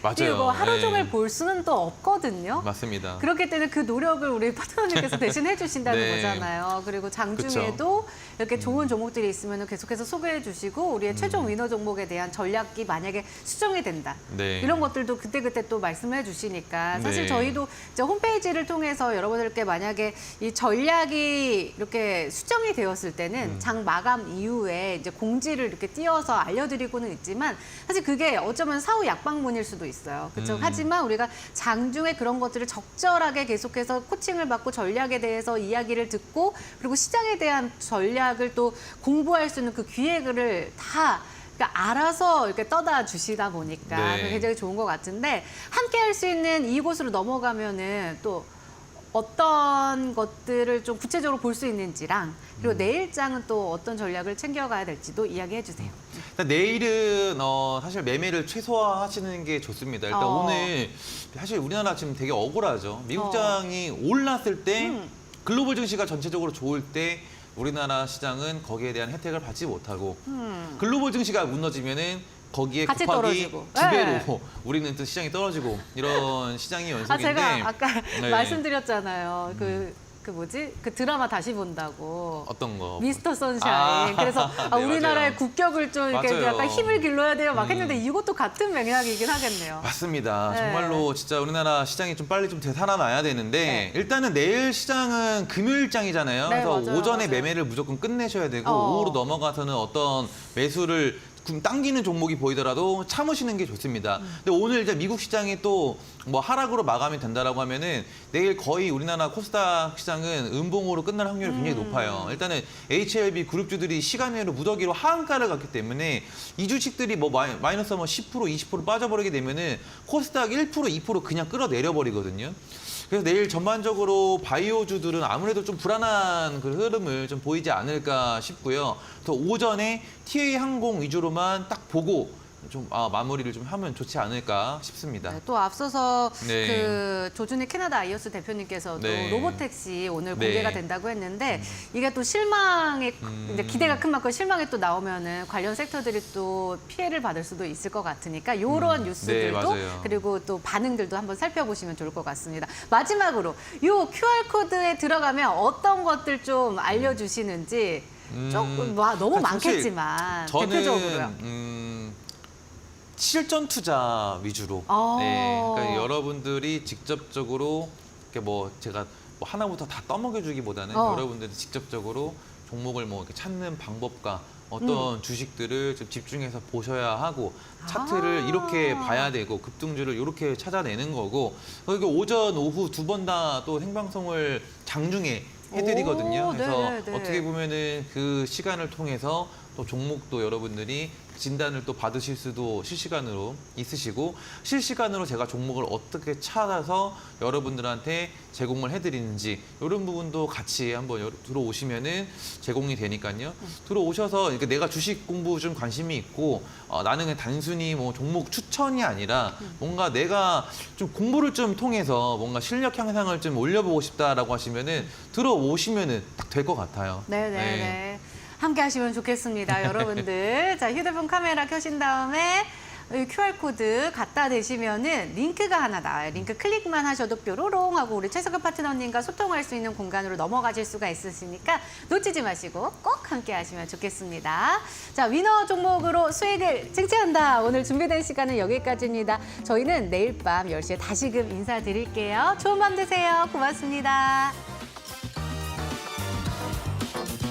맞아요. 그리고 하루 네. 종일 볼 수는 또 없거든요. 맞습니다. 그렇기 때문에 그 노력을 우리 파트너님께서 대신 해주신다는 네. 거잖아요. 그리고 장중에도 이렇게 좋은 종목들이 있으면 계속해서 소개해 주시고 우리의 최종 위너 종목에 대한 전략이 만약에 수정이 된다. 네. 이런 것들도 그때그때 또 말씀해 주시니까 사실 네. 저희도 이제 홈페이지를 통해서 여러분들께 만약에 이 전략이 이렇게 수정이 되었을 때는 장 마감 이후에 이제 공지를 이렇게 띄어서 알려드리고는 있지만 사실 그게 어쩌면 사후 약방문일 수도 있어요. 그렇죠. 하지만 우리가 장중에 그런 것들을 적절하게 계속해서 코칭을 받고 전략에 대해서 이야기를 듣고 그리고 시장에 대한 전략을 또 공부할 수 있는 그 기회를 다 그러니까 알아서 이렇게 떠다 주시다 보니까 네. 굉장히 좋은 것 같은데 함께 할 수 있는 이곳으로 넘어가면은 또 어떤 것들을 좀 구체적으로 볼 수 있는지랑 그리고 내일장은 또 어떤 전략을 챙겨가야 될지도 이야기해 주세요. 일단 내일은 사실 매매를 최소화하시는 게 좋습니다. 일단 오늘 사실 우리나라 지금 되게 억울하죠. 미국장이 올랐을 때 글로벌 증시가 전체적으로 좋을 때 우리나라 시장은 거기에 대한 혜택을 받지 못하고 글로벌 증시가 무너지면은 거기에 같이 곱하기 떨어지고. 2배로 네. 우리는 또 시장이 떨어지고 이런 시장이 연속인데 제가 아까 네. 말씀드렸잖아요. 그 뭐지? 그 드라마 다시 본다고. 어떤 거? 미스터 선샤인. 그래서 네, 우리나라의 맞아요. 국격을 좀 이렇게 맞아요. 약간 힘을 길러야 돼요. 막 했는데 이것도 같은 맥락이긴 하겠네요. 맞습니다. 네. 정말로 진짜 우리나라 시장이 좀 빨리 좀 되살아나야 되는데 일단은 내일 시장은 금요일장이잖아요. 네, 그래서 맞아요, 오전에 맞아요. 매매를 무조건 끝내셔야 되고 어. 오후로 넘어가서는 어떤 매수를 당기는 종목이 보이더라도 참으시는 게 좋습니다. 근데 오늘 이제 미국 시장이 또 뭐 하락으로 마감이 된다라고 하면은 내일 거의 우리나라 코스닥 시장은 음봉으로 끝날 확률이 굉장히 높아요. 일단은 HLB 그룹주들이 시간외로 무더기로 하한가를 갔기 때문에 이 주식들이 뭐 마이너스 뭐 10% 20% 빠져버리게 되면은 코스닥 1% 2% 그냥 끌어내려 버리거든요. 그래서 내일 전반적으로 바이오주들은 아무래도 좀 불안한 그 흐름을 좀 보이지 않을까 싶고요. 또 오전에 TA 항공 위주로만 딱 보고 좀 마무리를 좀 하면 좋지 않을까 싶습니다. 네, 또 앞서서 네. 그 조준희 캐나다 아이오스 대표님께서도 네. 로보택시 오늘 네. 공개가 된다고 했는데 이게 또 실망에 이제 기대가 큰 만큼 실망이 또 나오면은 관련 섹터들이 또 피해를 받을 수도 있을 것 같으니까 이런 뉴스들도 맞아요. 그리고 또 반응들도 한번 살펴보시면 좋을 것 같습니다. 마지막으로 이 QR 코드에 들어가면 어떤 것들 좀 알려주시는지 조금 너무 그러니까 사실 많겠지만 저는 대표적으로요. 실전 투자 위주로. 아. 네, 그러니까 여러분들이 직접적으로 이렇게 뭐 제가 뭐 하나부터 다 떠먹여주기보다는 여러분들이 직접적으로 종목을 뭐 이렇게 찾는 방법과 어떤 주식들을 좀 집중해서 보셔야 하고 차트를 이렇게 봐야 되고 급등주를 이렇게 찾아내는 거고 그리고 오전 오후 두 번 다 또 생방송을 장중에 해드리거든요. 오, 그래서 네네네. 어떻게 보면은 그 시간을 통해서 또 종목도 여러분들이 진단을 또 받으실 수도 실시간으로 있으시고 실시간으로 제가 종목을 어떻게 찾아서 여러분들한테 제공을 해드리는지 이런 부분도 같이 한번 들어오시면은 제공이 되니까요. 들어오셔서 이렇게 내가 주식 공부 좀 관심이 있고 나는 그냥 단순히 뭐 종목 추천이 아니라 뭔가 내가 좀 공부를 좀 통해서 뭔가 실력 향상을 좀 올려보고 싶다라고 하시면은 들어오시면은 딱 될 것 같아요. 네네네. 함께 하시면 좋겠습니다, 여러분들. 자, 휴대폰 카메라 켜신 다음에 이 QR코드 갖다 대시면은 링크가 하나 나와요. 링크 클릭만 하셔도 뾰로롱 하고 우리 최석엽 파트너님과 소통할 수 있는 공간으로 넘어가실 수가 있으시니까 놓치지 마시고 꼭 함께 하시면 좋겠습니다. 자, 위너 종목으로 수익을 쟁취한다. 오늘 준비된 시간은 여기까지입니다. 저희는 내일 밤 10시에 다시금 인사드릴게요. 좋은 밤 되세요. 고맙습니다.